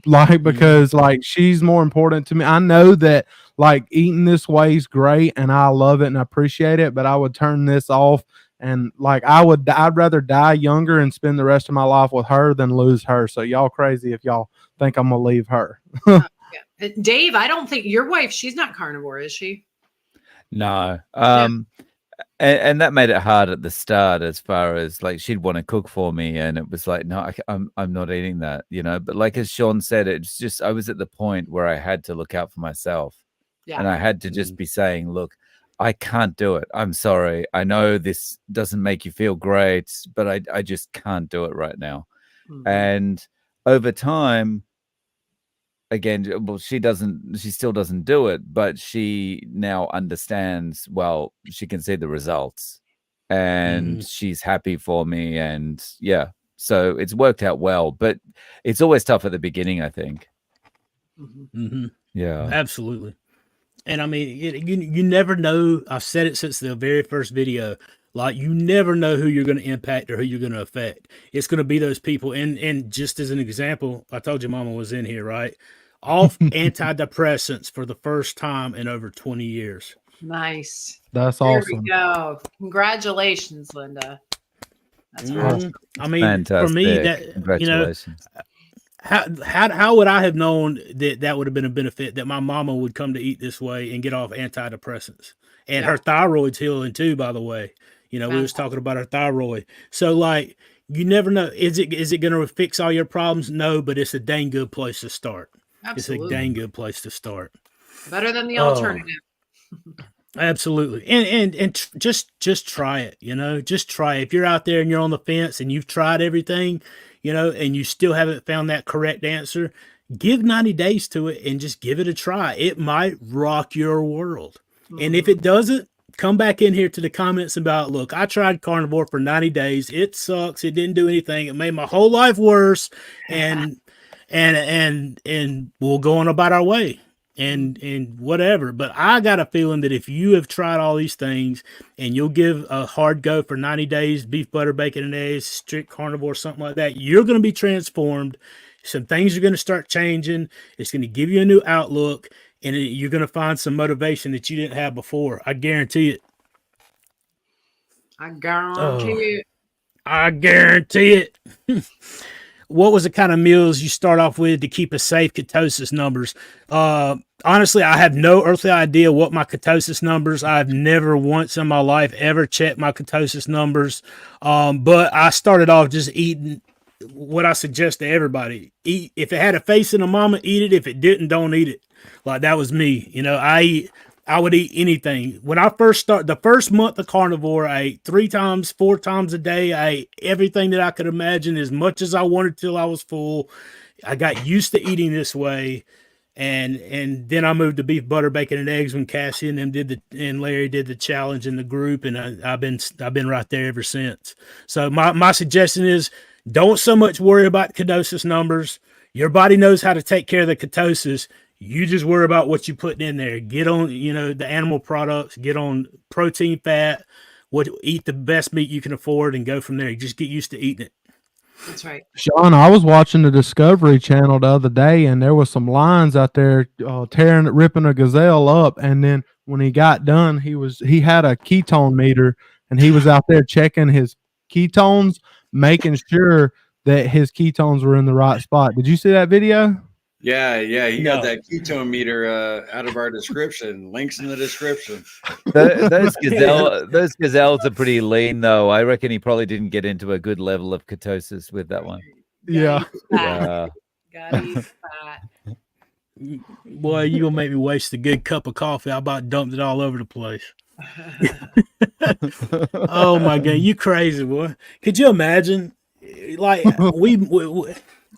Like, because like, she's more important to me. I know that like eating this way is great and I love it and I appreciate it, but I would turn this off. And like, I'd rather die younger and spend the rest of my life with her than lose her. So y'all crazy if y'all think I'm gonna leave her. Yeah. Dave, I don't think your wife, she's not carnivore, is she? No. And that made it hard at the start, as far as like, she'd want to cook for me, and it was like, no, I'm not eating that, But like, as Sean said, it's just, I was at the point where I had to look out for myself, and I had to just be saying, look, I can't do it. I'm sorry. I know this doesn't make you feel great, but I just can't do it right now. And over time, again, well, she still doesn't do it, but she now understands, well, she can see the results, and she's happy for me. And yeah, so it's worked out well, but it's always tough at the beginning, I think. Yeah, absolutely. And I mean, you never know. I've said it since the very first video. Like, you never know who you're going to impact or who you're going to affect. It's going to be those people. And just as an example, I told you Mama was in here, right? Off antidepressants for the first time in over 20 years. Nice. That's there awesome. We go. Congratulations, Linda. That's awesome. I mean, fantastic. For me, that, congratulations. How would I have known that would have been a benefit, that my mama would come to eat this way and get off antidepressants, and her thyroid's healing too, by the way. We was talking about her thyroid. So like, you never know. Is it going to fix all your problems? No, but it's a dang good place to start. Absolutely. It's a dang good place to start. Better than the alternative. Absolutely. And just try it, just try it. If you're out there and you're on the fence and you've tried everything, and you still haven't found that correct answer, give 90 days to it and just give it a try. It might rock your world. And if it doesn't, come back in here to the comments about, look, I tried carnivore for 90 days. It sucks. It didn't do anything. It made my whole life worse. And we'll go on about our way. and whatever. But I got a feeling that if you have tried all these things and you'll give a hard go for 90 days, beef, butter, bacon, and eggs, strict carnivore, something like that, you're going to be transformed. Some things are going to start changing. It's going to give you a new outlook, and you're going to find some motivation that you didn't have before. I guarantee it. I guarantee it. I guarantee it. What was the kind of meals you start off with to keep a safe ketosis numbers? Honestly, I have no earthly idea what my ketosis numbers. I've never once in my life ever checked my ketosis numbers. But I started off just eating what I suggest to everybody. Eat. If it had a face and a mama, eat it. If it didn't, don't eat it. Like, that was me. You know, I would eat anything. When I first started, the first month of carnivore, I ate 3 times, 4 times a day. I ate everything that I could imagine, as much as I wanted till I was full. I got used to eating this way. And then I moved to beef, butter, bacon, and eggs when Cassie and them Larry did the challenge in the group, and I've been right there ever since. So my suggestion is, don't so much worry about ketosis numbers. Your body knows how to take care of the ketosis. You just worry about what you're putting in there. Get on, the animal products, get on protein, fat, eat the best meat you can afford, and go from there. Just get used to eating it. That's right. Sean, I was watching the Discovery Channel the other day, and there was some lions out there ripping a gazelle up. And then when he got done, he had a ketone meter, and he was out there checking his ketones, making sure that his ketones were in the right spot. Did you see that video? Yeah. He got that ketone meter out of our description. Links in the description. Those gazelles are pretty lean, though. I reckon he probably didn't get into a good level of ketosis with that one. Yeah. Gotta eat fat. Boy, you gonna make me waste a good cup of coffee. I about dumped it all over the place. Oh my God, you crazy, boy. Could you imagine? Like,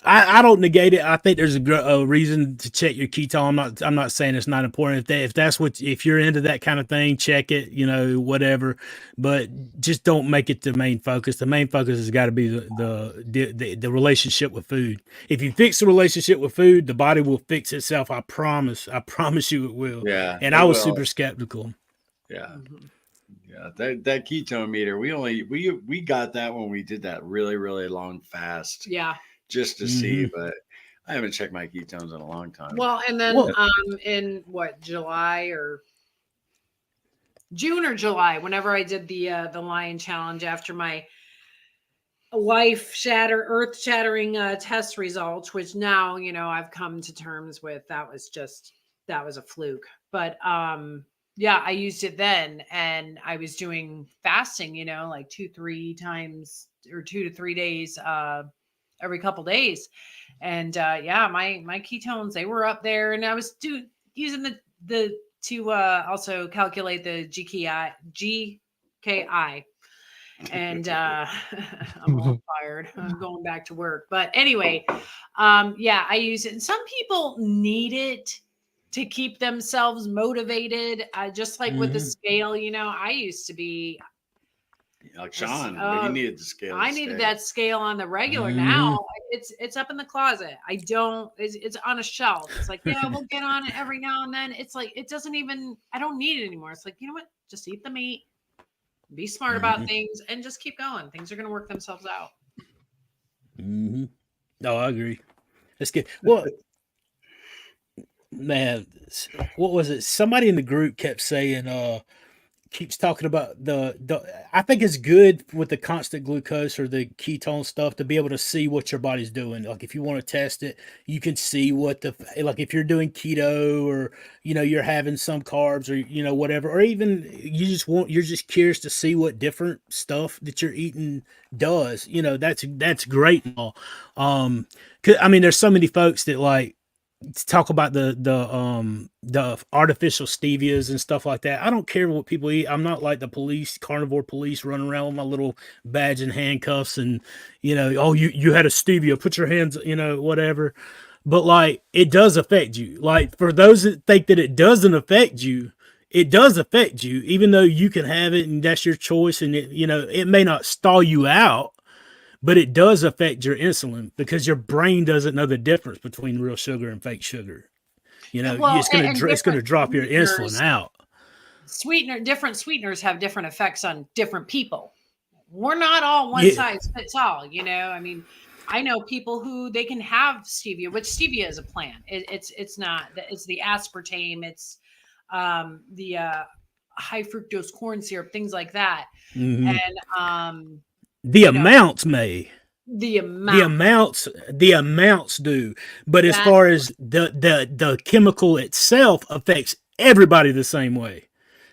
I don't negate it. I think there's a reason to check your ketone. I'm not saying it's not important. If you're into that kind of thing, check it, whatever, but just don't make it the main focus. The main focus has got to be the relationship with food. If you fix the relationship with food, the body will fix itself. I promise you it will. Yeah. And I was super skeptical. Yeah. Yeah. That ketone meter, we got that when we did that really, really long fast. Yeah. Just to see, but I haven't checked my ketones in a long time. Well, and then in July or June or July, whenever I did the lion challenge after my earth shattering test results, which now I've come to terms with, that was a fluke. But yeah, I used it then, and I was doing fasting, like 2-3 times or 2 to 3 days every couple days. And yeah, my ketones, they were up there, and I was using the to also calculate the GKI. And I'm all fired. I'm going back to work. But anyway, yeah, I use it. And some people need it to keep themselves motivated. Just like with the scale, I used to be like Sean, but you needed the scale. I needed that scale on the regular. Now it's up in the closet. It's on a shelf. It's like, yeah, we'll get on it every now and then. It's like, I don't need it anymore. It's like, you know what? Just eat the meat, be smart about things, and just keep going. Things are going to work themselves out. No, I agree. That's good. Well, man, what was it? Somebody in the group kept saying, keeps talking about I think it's good with the constant glucose or the ketone stuff to be able to see what your body's doing. Like, if you want to test it, you can see like if you're doing keto, or you're having some carbs, or whatever, or even you're just curious to see what different stuff that you're eating does. That's great and all. 'Cause, I mean, there's so many folks that like talk about the artificial stevias and stuff like that. I don't care what people eat. I'm not like the carnivore police running around with my little badge and handcuffs and oh, you had a stevia, put your hands, whatever. But like, it does affect you. Like, for those that think that it doesn't affect you, it does affect you, even though you can have it and that's your choice, and it may not stall you out. But it does affect your insulin because your brain doesn't know the difference between real sugar and fake sugar. You know, Well, it's going and to drop your insulin sweeteners- out. different sweeteners have different effects on different people. We're not all one Yeah. size fits all, you know. I mean, I know people who they can have stevia, which stevia is a plant. It's not, it's the aspartame, it's the high fructose corn syrup, things like that. Mhm. And The amounts may. the The amounts do, but as That's far as the chemical itself affects everybody the same way.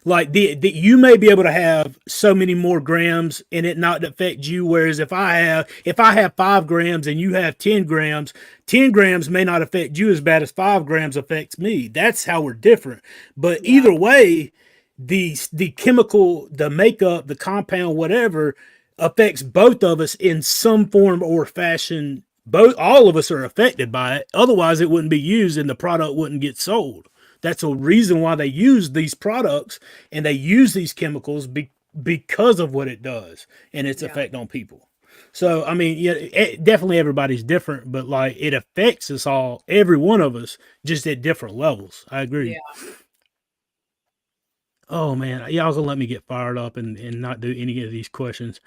Like the you may be able to have so many more grams and it not affect you, whereas if I have 5 grams and you have 10 grams, 10 grams may not affect you as bad as 5 grams affects me. That's how we're different. But either way, the chemical, the makeup, the compound, whatever, affects both of us in some form or fashion. All of us are affected by it. Otherwise, it wouldn't be used and the product wouldn't get sold. That's a reason why they use these products and they use these chemicals because of what it does and its effect on people. So, I mean, yeah, definitely everybody's different, but like it affects us all, every one of us, just at different levels. I agree. Yeah. Oh man, y'all gonna let me get fired up and not do any of these questions.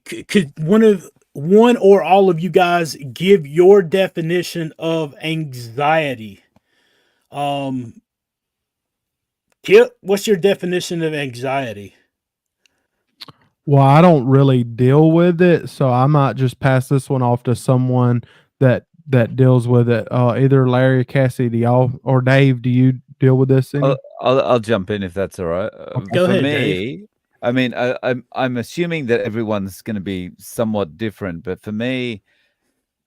Could one or all of you guys give your definition of anxiety? Kip, what's your definition of anxiety? Well, I don't really deal with it, so I might just pass this one off to someone that deals with it. Either Larry or Cassie, do y'all, or Dave, do you deal with this? I'll jump in if that's all right. Go For ahead, me, Dave. I mean, I'm assuming that everyone's going to be somewhat different, but for me,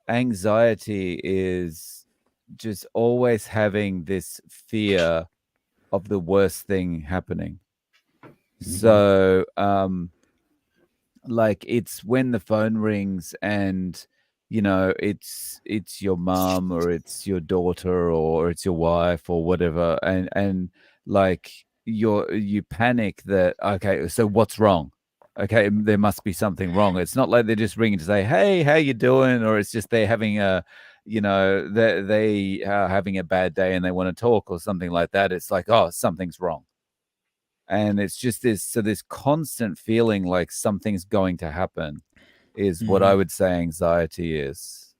anxiety is just always having this fear of the worst thing happening. So, like it's when the phone rings and it's your mom or it's your daughter or it's your wife or whatever, and like you panic that, okay, so what's wrong? Okay, there must be something wrong. It's not like they're just ringing to say, hey, how you doing? Or it's just they're having they are having a bad day and they want to talk or something like that. It's like, oh, something's wrong. And it's just this constant feeling like something's going to happen is what I would say anxiety is,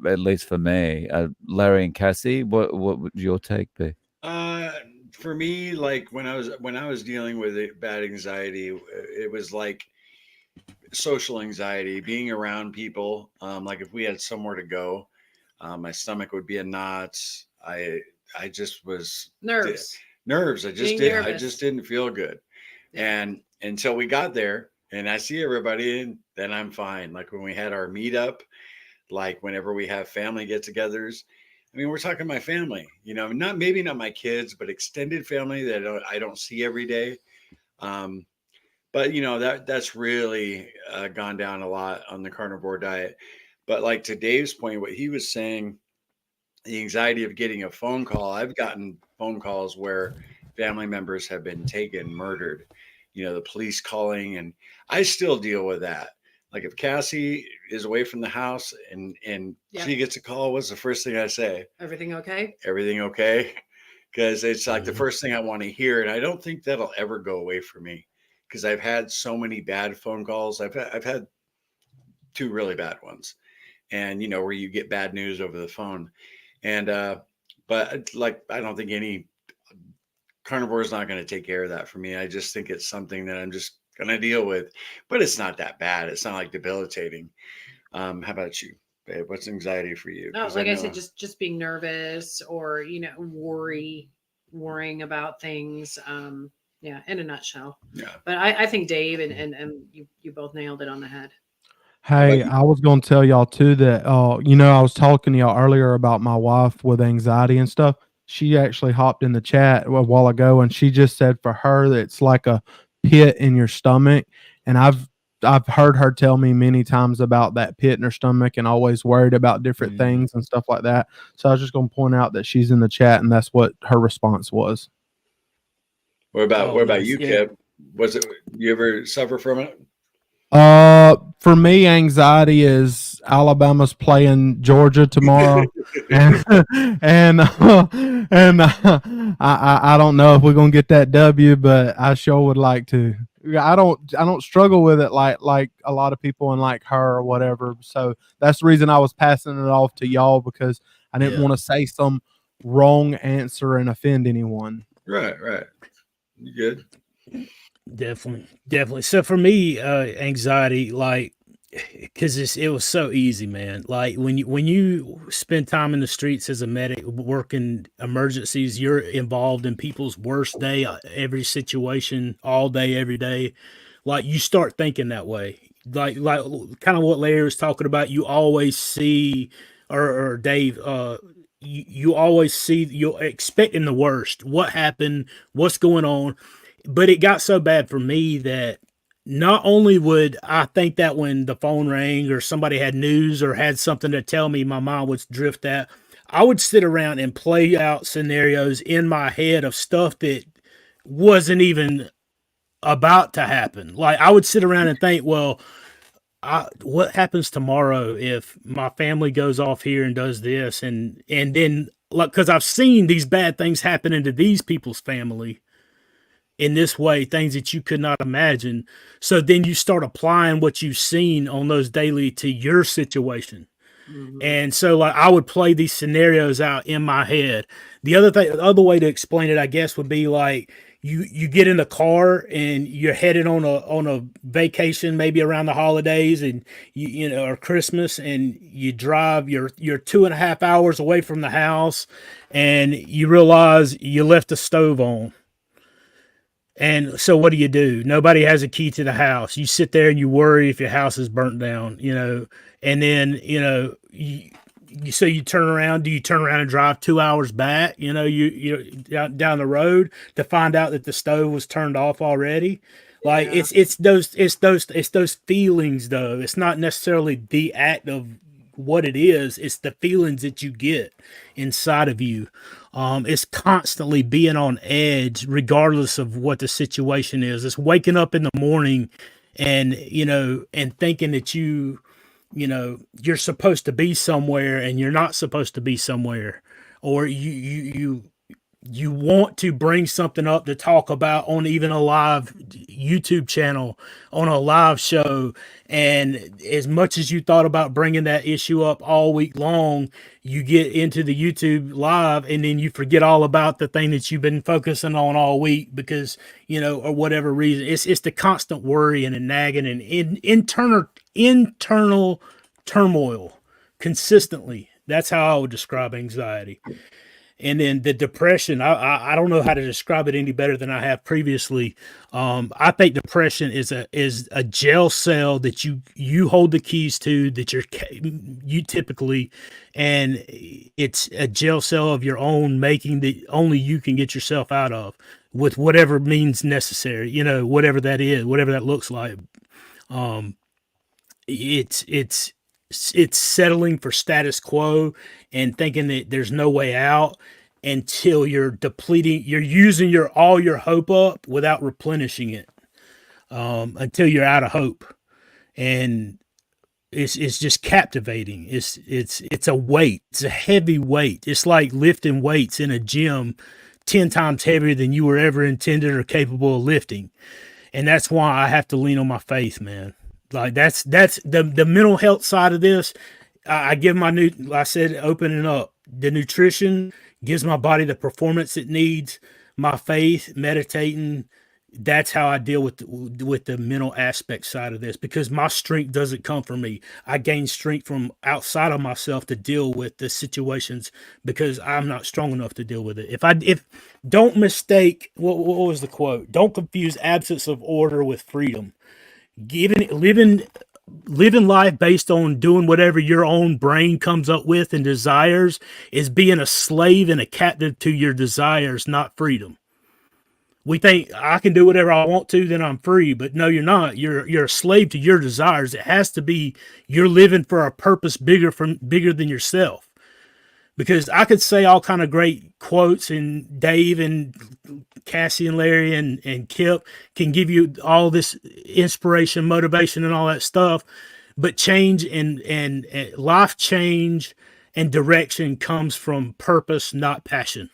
at least for me. Larry and Cassie, what would your take be? For me, like when I was dealing with bad anxiety, it was like social anxiety, being around people. Like if we had somewhere to go, my stomach would be in knots. I just was nerves. Nerves. I just didn't feel good. Yeah. And until we got there and I see everybody, and then I'm fine. Like when we had our meetup, like whenever we have family get-togethers, I mean, we're talking my family, maybe not my kids, but extended family that I don't see every day. But that's really gone down a lot on the carnivore diet. But like to Dave's point, what he was saying, the anxiety of getting a phone call. I've gotten phone calls where family members have been taken, murdered, the police calling, and I still deal with that. Like if Cassie is away from the house and she gets a call, what's the first thing I say? Everything okay? Everything okay? Because it's like the first thing I want to hear. And I don't think that'll ever go away from me because I've had so many bad phone calls. I've had 2 really bad ones. And, where you get bad news over the phone. And, but like, I don't think any carnivore is not going to take care of that for me. I just think it's something that I'm just going to deal with, but it's not that bad. It's not like debilitating. How about you, babe? What's anxiety for you? No, like I said, just being nervous or, worrying about things. Yeah, in a nutshell. Yeah. But I think Dave and you both nailed it on the head. Hey, I was going to tell y'all too that, I was talking to y'all earlier about my wife with anxiety and stuff. She actually hopped in the chat a while ago and she just said for her that it's like a pit in your stomach. And I've heard her tell me many times about that pit in her stomach and always worried about different things and stuff like that. So I was just going to point out that she's in the chat and that's what her response was. What about you, Kip? Was it, you ever suffer from it? For me, anxiety is Alabama's playing Georgia tomorrow, and I don't know if we're gonna get that W, but I sure would like to. I don't struggle with it like a lot of people and like her or whatever. So that's the reason I was passing it off to y'all, because I didn't want to say some wrong answer and offend anyone. Right. You good? Definitely. So for me, anxiety, like, because it was so easy, man. Like when you spend time in the streets as a medic working emergencies, you're involved in people's worst day, every situation, all day, every day. Like you start thinking that way. Like kind of what Larry was talking about. You always see, or Dave, you always see, you're expecting the worst. What happened? What's going on? But it got so bad for me that not only would I think that when the phone rang or somebody had news or had something to tell me, my mind would drift that. I would sit around and play out scenarios in my head of stuff that wasn't even about to happen. Like I would sit around and think, well, what happens tomorrow if my family goes off here and does this? And then, like, because I've seen these bad things happen into these people's family in this way, things that you could not imagine. So then you start applying what you've seen on those daily to your situation. Mm-hmm. And so like I would play these scenarios out in my head. The other way to explain it, I guess, would be like you get in the car and you're headed on a vacation, maybe around the holidays and you know, or Christmas, and you drive, you're 2.5 hours away from the house and you realize you left the stove on. And so what do? Nobody has a key to the house. You sit there and you worry if your house is burnt down, you know, and then, you know, so you turn around. Do you turn around and drive 2 hours back? You know, you're down the road to find out that the stove was turned off already. Like it's those feelings though. It's not necessarily the act of what it is. It's the feelings that you get inside of you. It's constantly being on edge, regardless of what the situation is. It's waking up in the morning and, you know, and thinking that you know, you're supposed to be somewhere and you're not supposed to be somewhere, or you want to bring something up to talk about on even a live YouTube channel, on a live show. And as much as you thought about bringing that issue up all week long, you get into the YouTube live and then you forget all about the thing that you've been focusing on all week because, you know, or whatever reason. It's the constant worry and nagging and internal turmoil consistently. That's how I would describe anxiety. And then the depression, I don't know how to describe it any better than I have previously. I think depression is a jail cell that you hold the keys to, that you typically, and it's a jail cell of your own making that only you can get yourself out of with whatever means necessary, you know, whatever that is, whatever that looks like. It's settling for status quo and thinking that there's no way out until you're using all your hope up without replenishing it, until you're out of hope. And it's just captivating. It's a weight. It's a heavy weight. It's like lifting weights in a gym 10 times heavier than you were ever intended or capable of lifting. And that's why I have to lean on my faith, man. Like that's the mental health side of this. I give I said, opening up, the nutrition gives my body the performance it needs. My faith, meditating, that's how I deal with the mental aspect side of this, because my strength doesn't come from me. I gain strength from outside of myself to deal with the situations because I'm not strong enough to deal with it. If don't mistake, what was the quote? Don't confuse absence of order with freedom. Living life based on doing whatever your own brain comes up with and desires is being a slave and a captive to your desires, not freedom. We think I can do whatever I want to, then I'm free, but no, you're not. You're a slave to your desires. It has to be you're living for a purpose bigger than yourself. Because I could say all kind of great quotes, and Dave and Cassie and Larry and Kip can give you all this inspiration, motivation, and all that stuff. but change and life change and direction comes from purpose, not passion.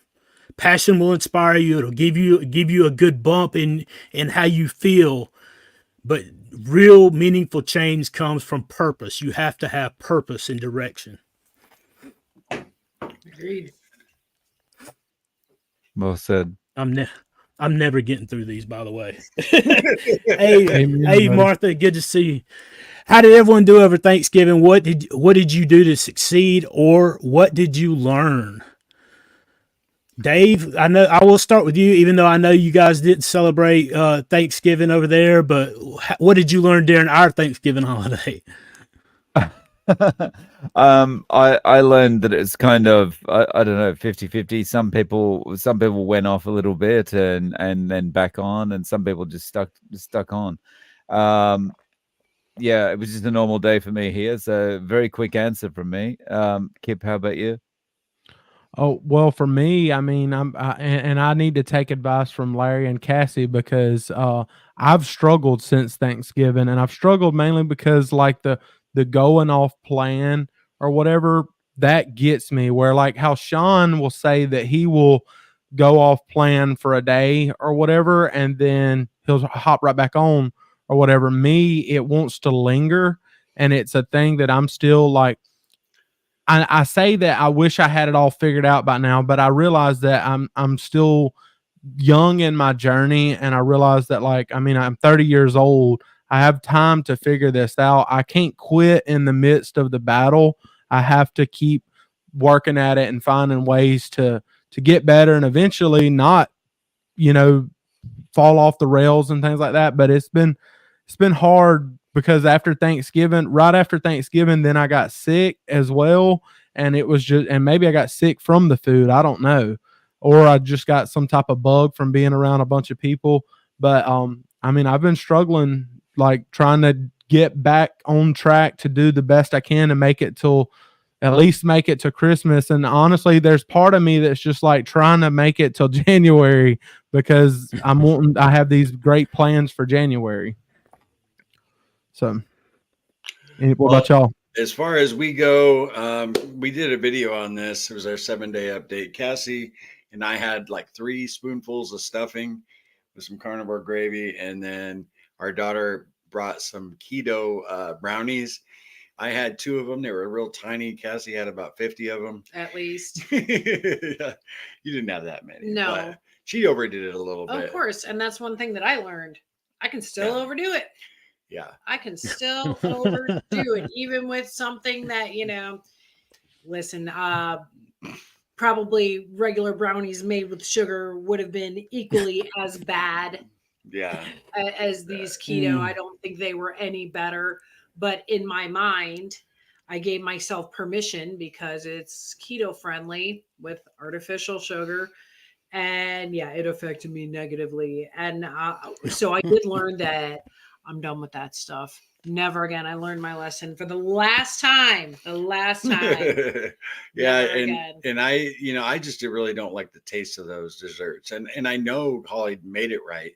Passion will inspire you. It'll give you a good bump in how you feel, but real meaningful change comes from purpose. You have to have purpose and direction. Agreed. Well said. I'm never getting through these, by the way. hey, Amen, hey, buddy. Martha, good to see you. How did everyone do over Thanksgiving? What did you do to succeed, or what did you learn? Dave, I will start with you, even though I know you guys didn't celebrate Thanksgiving over there, but what did you learn during our Thanksgiving holiday? I learned that it's kind of I don't know 50-50. Some people went off a little bit and then back on, and some people just stuck on. Yeah, it was just a normal day for me here. So very quick answer from me. Kip, how about you? Oh, well, for me, I mean, and I need to take advice from Larry and Cassie because I've struggled since Thanksgiving, and I've struggled mainly because like the going off plan or whatever that gets me. Where like how Sean will say that he will go off plan for a day or whatever, and then he'll hop right back on or whatever. Me, it wants to linger, and it's a thing that I'm still like. I say that I wish I had it all figured out by now, but I realize that I'm still young in my journey, and I realize that like I mean I'm 30 years old. I have time to figure this out. I can't quit in the midst of the battle. I have to keep working at it and finding ways to get better and eventually not, fall off the rails and things like that. But it's been hard because right after Thanksgiving, then I got sick as well. And it was and maybe I got sick from the food. I don't know. Or I just got some type of bug from being around a bunch of people. But, I mean, I've been struggling, like trying to get back on track to do the best I can to at least make it to Christmas. And honestly, there's part of me that's just like trying to make it till January because I have these great plans for January. So, what about y'all? As far as we go, we did a video on this. It was our 7-day update. Cassie and I had like 3 spoonfuls of stuffing with some carnivore gravy, and then our daughter brought some keto brownies. I had 2 of them. They were real tiny. Cassie had about 50 of them. At least. You didn't have that many. No. But she overdid it a little bit. Of course. And that's one thing that I learned. I can still overdo it. Yeah. I can still overdo it, even with something that, listen, probably regular brownies made with sugar would have been equally as bad as these keto. I don't think they were any better. But in my mind, I gave myself permission because it's keto friendly with artificial sugar. And yeah, it affected me negatively. And so I did learn that I'm done with that stuff. Never again. I learned my lesson for the last time. Yeah. And I just really don't like the taste of those desserts. And I know Holly made it right.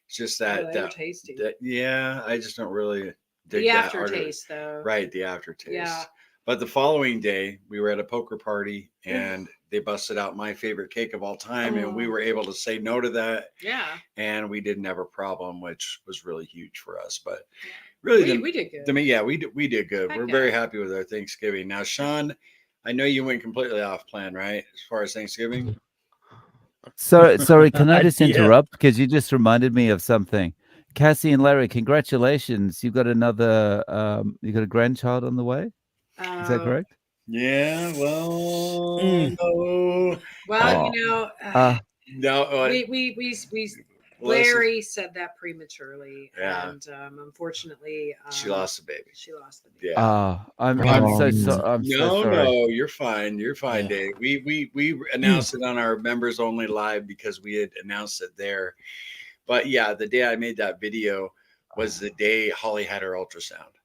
It's just that, they were tasty. I just don't really dig the that aftertaste though. Right. The aftertaste. Yeah. But the following day we were at a poker party and they busted out my favorite cake of all time. And we were able to say no to that. Yeah. And we didn't have a problem, which was really huge for us. But really, we did good. We did good. We're very happy with our Thanksgiving. Now, Sean, I know you went completely off plan, right? As far as Thanksgiving. Sorry, can I just interrupt? Because you just reminded me of something. Cassie and Larry, congratulations. You've got another, you got a grandchild on the way? Is that correct? Yeah, well, no. Well, no, we Larry said that prematurely, and unfortunately, she lost the baby. Yeah. I'm so sorry. No, you're fine. You're fine, Dave. We announced it on our members only live because we had announced it there. But yeah, the day I made that video was the day Holly had her ultrasound.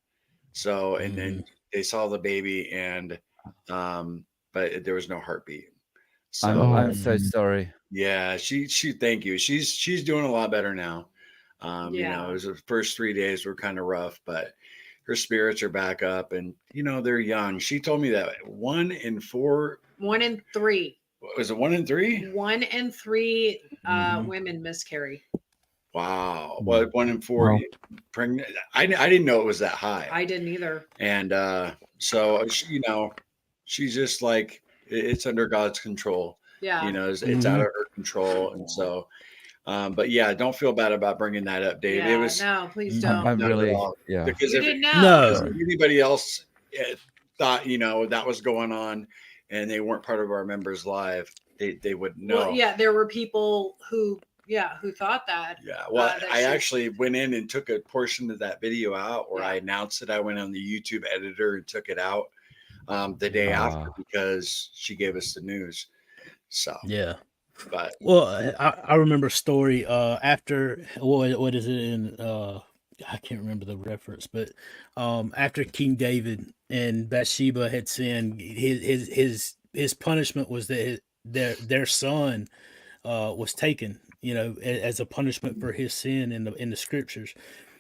So, and then they saw the baby, and but there was no heartbeat. So I'm so sorry. Yeah, she thank you. She's doing a lot better now. You know, it was the first 3 days were kind of rough, but her spirits are back up, and they're young. She told me that 1 in 4. 1 in 3. Was it 1 in 3? 1 in 3 Mhm. women miscarry. Wow. Well, 1 in 4 Wow. pregnant. I didn't know it was that high. I didn't either. And so she's just like, it's under God's control. Yeah. It's out of her control. And so, but yeah, don't feel bad about bringing that up, Dave. Yeah, It was no, please don't. I'm not at really, all. yeah. Because You if didn't know. No. anybody else thought that was going on, and they weren't part of our members live, they wouldn't know. Well, yeah, there were people who thought that. Yeah, well, that I she- actually went in and took a portion of that video out, or I announced it. I went on the YouTube editor and took it out the day after, because she gave us the news. So Yeah. but Well, I remember a story after what is it in I can't remember the reference, but after King David and Bathsheba had sinned, his punishment was that their son was taken, as a punishment for his sin in the scriptures.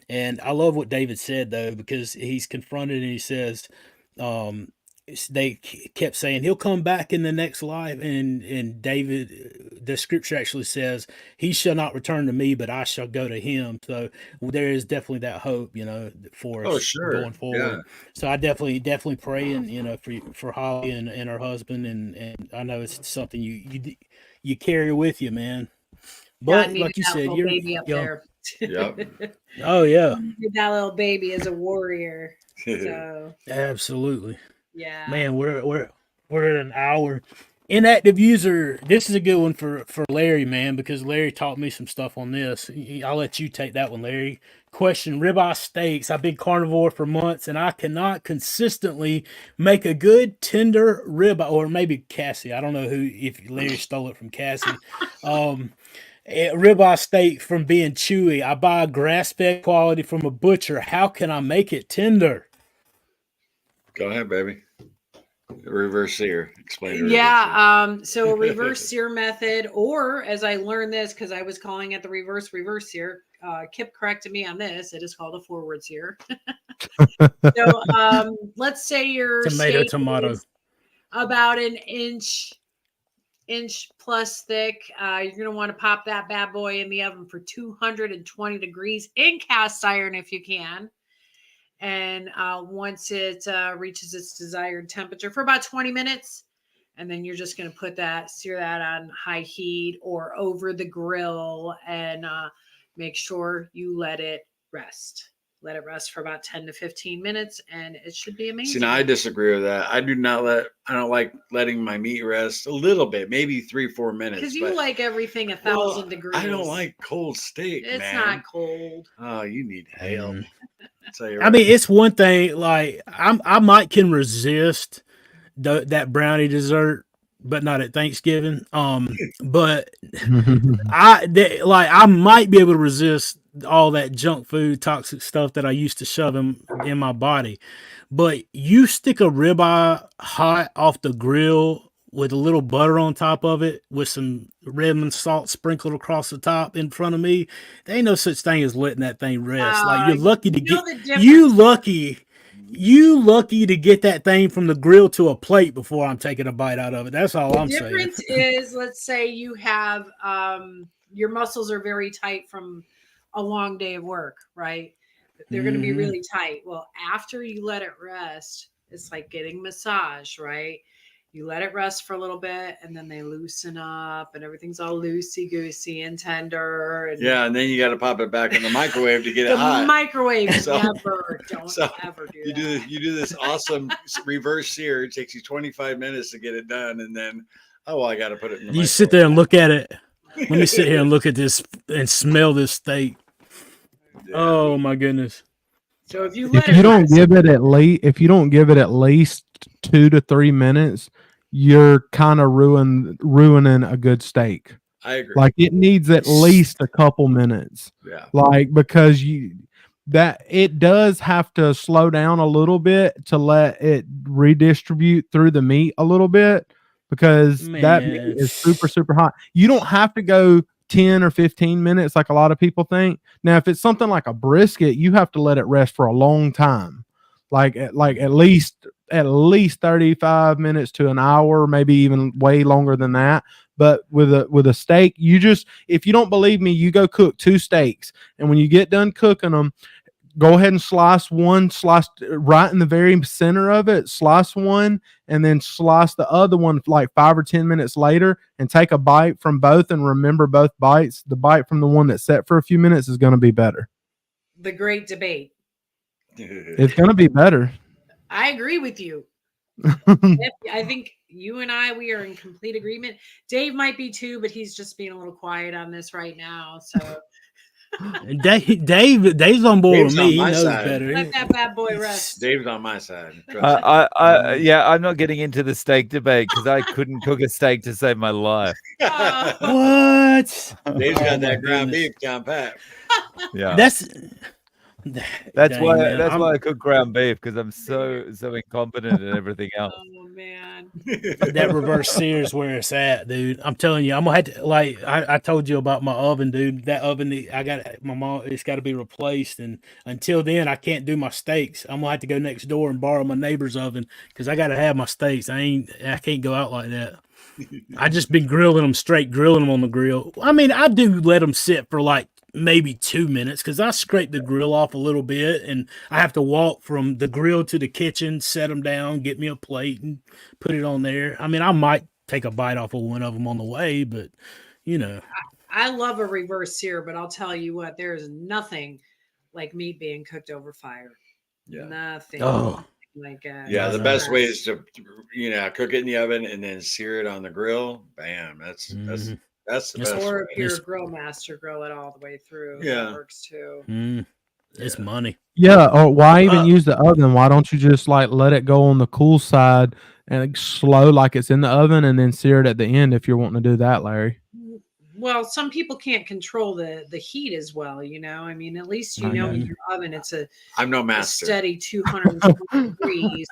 And I love what David said, though, because he's confronted and he says, they kept saying he'll come back in the next life, and David, the scripture actually says, he shall not return to me, but I shall go to him. So there is definitely that hope, for us going forward. Yeah. So I definitely praying, for Holly and her husband, and I know it's something you carry with you, man. But I needed like you that said, little you're baby up young. there. Yep. Oh yeah, Needed that little baby as a warrior. So absolutely. yeah, Man, we're at an hour. Inactive user. This is a good one for Larry, man, because Larry taught me some stuff on this. I'll let you take that one, Larry. Question: ribeye steaks. I've been carnivore for months, and I cannot consistently make a good tender ribeye, or maybe Cassie. I don't know if Larry stole it from Cassie. Ribeye steak from being chewy. I buy grass-fed quality from a butcher. How can I make it tender? Go ahead, baby. Reverse sear. Explain it. yeah. So a reverse sear method, or as I learned this, because I was calling it the reverse sear. Kip corrected me on this. It is called a forward sear. So let's say your steak is about an inch plus thick. You're going to want to pop that bad boy in the oven for 220 degrees in cast iron if you can. And once it reaches its desired temperature for about 20 minutes, and then you're just going to sear that on high heat or over the grill, and make sure you let it rest. Let it rest for about 10 to 15 minutes, and it should be amazing. See, now I disagree with that. I don't like letting my meat rest a little bit, maybe 3-4 minutes. Because you like everything 1,000 degrees. I don't like cold steak, It's man. not cold. Oh, you need help. I mean, it's one thing. Like I can resist that brownie dessert, but not at Thanksgiving. But I might be able to resist all that junk food, toxic stuff that I used to shove in my body. But you stick a ribeye hot off the grill with a little butter on top of it, with some Redmond salt sprinkled across the top in front of me, there ain't no such thing as letting that thing rest. Like, you're lucky to lucky to get that thing from the grill to a plate before I'm taking a bite out of it. That's all I'm saying. The difference is, let's say you have your muscles are very tight from a long day of work, right? They're going to be really tight. Well, after you let it rest, it's like getting massage, right? You let it rest for a little bit, and then they loosen up, and everything's all loosey-goosey and tender. And and then you got to pop it back in the microwave to get it the hot. Microwave So- never. Don't ever do that. You do this awesome reverse sear. It takes you 25 minutes to get it done, and then I got to put it in the You sit there and look at it. Let me sit here and look at this and smell this steak. Yeah. Oh my goodness. So if you don't give it at least 2 to 3 minutes, you're kind of ruining a good steak. I agree. Like, it needs at least a couple minutes. Yeah. Like, because it does have to slow down a little bit to let it redistribute through the meat a little bit, because that meat is super, super hot. You don't have to go 10 or 15 minutes like a lot of people think. Now, if it's something like a brisket, you have to let it rest for a long time. like at least 35 minutes to an hour, maybe even way longer than that. But with a steak, if you don't believe me, you go cook 2 steaks, and when you get done cooking them, go ahead and slice right in the very center of it, slice one, and then slice the other one like 5 or 10 minutes later, and take a bite from both, and remember both bites. The bite from the one that's set for a few minutes is going to be better. The great debate. It's going to be better. I agree with you. I think you and we are in complete agreement. Dave might be too, but he's just being a little quiet on this right now. So Dave's on board with me. He knows side. better. Let that bad boy rest. Dave's on my side. I'm not getting into the steak debate because I couldn't cook a steak to save my life. What? Dave's got that ground beef down pat. Yeah, That's Dang, why I cook ground beef, because I'm so incompetent in everything else. Oh man, that reverse sear is where it's at, dude. I'm telling you, I'm gonna have to, like I told you about my oven, dude. That oven, I got my mom. It's got to be replaced, and until then, I can't do my steaks. I'm gonna have to go next door and borrow my neighbor's oven because I got to have my steaks. I can't go out like that. I just been grilling them on the grill. I mean, I do let them sit for like maybe 2 minutes because I scrape the grill off a little bit, and I have to walk from the grill to the kitchen, set them down, get me a plate, and put it on there. I mean, I might take a bite off of one of them on the way, but you know, I love a reverse sear, but I'll tell you what, there is nothing like meat being cooked over fire. Yeah. Nothing. oh, Like The best way is to cook it in the oven and then sear it on the grill. Bam, that's the best. Or if you're Yes. a grill master, grill it all the way through. Yeah. That works too. It's money. Yeah, or why even use the oven? Why don't you just like let it go on the cool side and slow like it's in the oven, and then sear it at the end if you're wanting to do that, Larry? Well, some people can't control the heat as well, you know. I mean, at least in your oven, it's I'm no a master. steady 220 degrees.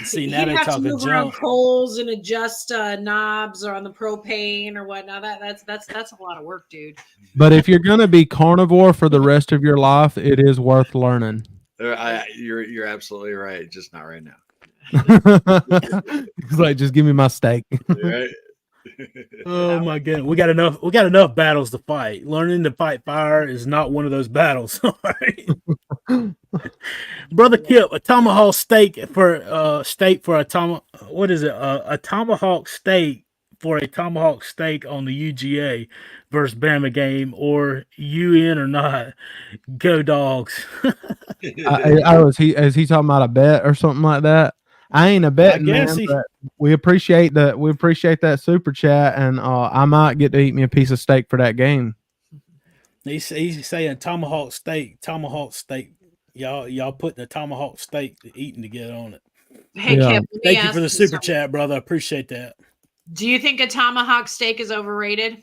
See, now You they're have to talking move around junk. coals and adjust knobs or on the propane or whatnot. That's a lot of work, dude. But if you're gonna be carnivore for the rest of your life, it is worth learning. You're absolutely right. Just not right now. It's like, just give me my steak. Right? Oh my goodness, we got enough battles to fight. Learning to fight fire is not one of those battles. All right. Brother Kip, a tomahawk steak for a tomahawk. What is it? A tomahawk steak for a tomahawk steak on the UGA versus Bama game, or you in or not? Go Dogs. Is he talking about a bet or something like that? I ain't a betting man, but we appreciate that super chat, and I might get to eat me a piece of steak for that game. He's saying tomahawk steak. Y'all putting the tomahawk steak eating together on it. Hey, Yeah. Kip, Thank you for the super chat, brother. I appreciate that. Do you think a tomahawk steak is overrated?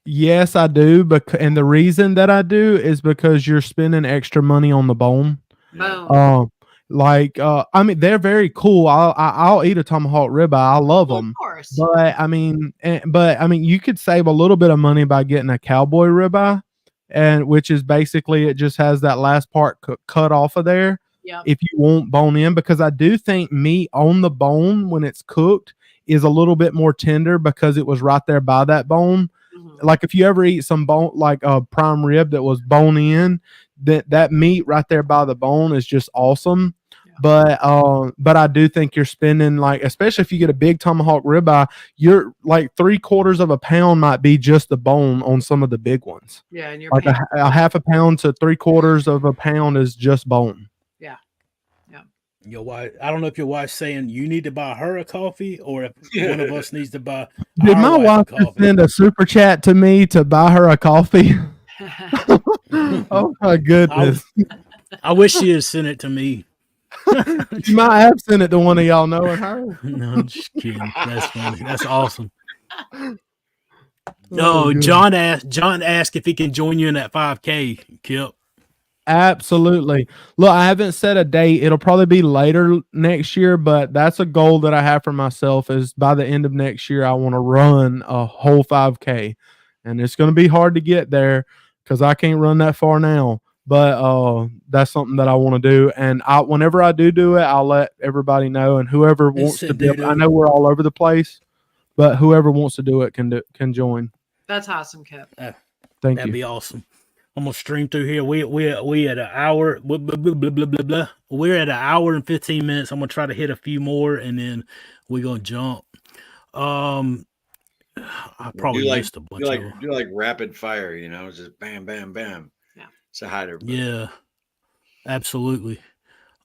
Yes, I do. And the reason that I do is because you're spending extra money on the bone. Boom. I mean, they're very cool. I'll eat a tomahawk ribeye. I love them. Of course. But I mean, you could save a little bit of money by getting a cowboy ribeye, and which is basically, it just has that last part cut off of there. Yep. If you want bone in, because I do think meat on the bone when it's cooked is a little bit more tender because it was right there by that bone. Mm-hmm. Like if you ever eat some bone, like a prime rib that was bone in, that meat right there by the bone is just awesome. Yeah. But I do think you're spending, like, especially if you get a big tomahawk ribeye, you're like 3/4 of a pound might be just the bone on some of the big ones. Yeah, and you're like a half a pound to 3/4 of a pound is just bone. Yeah. Yeah. Your wife, I don't know if your wife's saying you need to buy her a coffee, or if one of us needs to buy. Did my wife send a super chat to me to buy her a coffee? Oh my goodness! I wish she had sent it to me. You might have sent it to one of y'all knowing her. No, I'm just kidding. That's funny. That's awesome. No, John asked if he can join you in that 5K, Kip. Absolutely. Look, I haven't set a date. It'll probably be later next year, but that's a goal that I have for myself, is by the end of next year, I want to run a whole 5K. And it's going to be hard to get there because I can't run that far now. but that's something that I want to do. And whenever I do it, I'll let everybody know. And whoever wants to do it, I know we're all over the place, but whoever wants to do it can join. That's awesome, Kip. Thank That'd you. be awesome. I'm gonna stream through here. We at an hour. Blah, blah, blah, blah, blah, blah. We're at an hour and 15 minutes. I'm gonna try to hit a few more, and then we're gonna jump. I probably missed a bunch of them. Do like rapid fire, you know, just bam, bam, bam. Yeah. Say hi to everybody. Yeah, absolutely.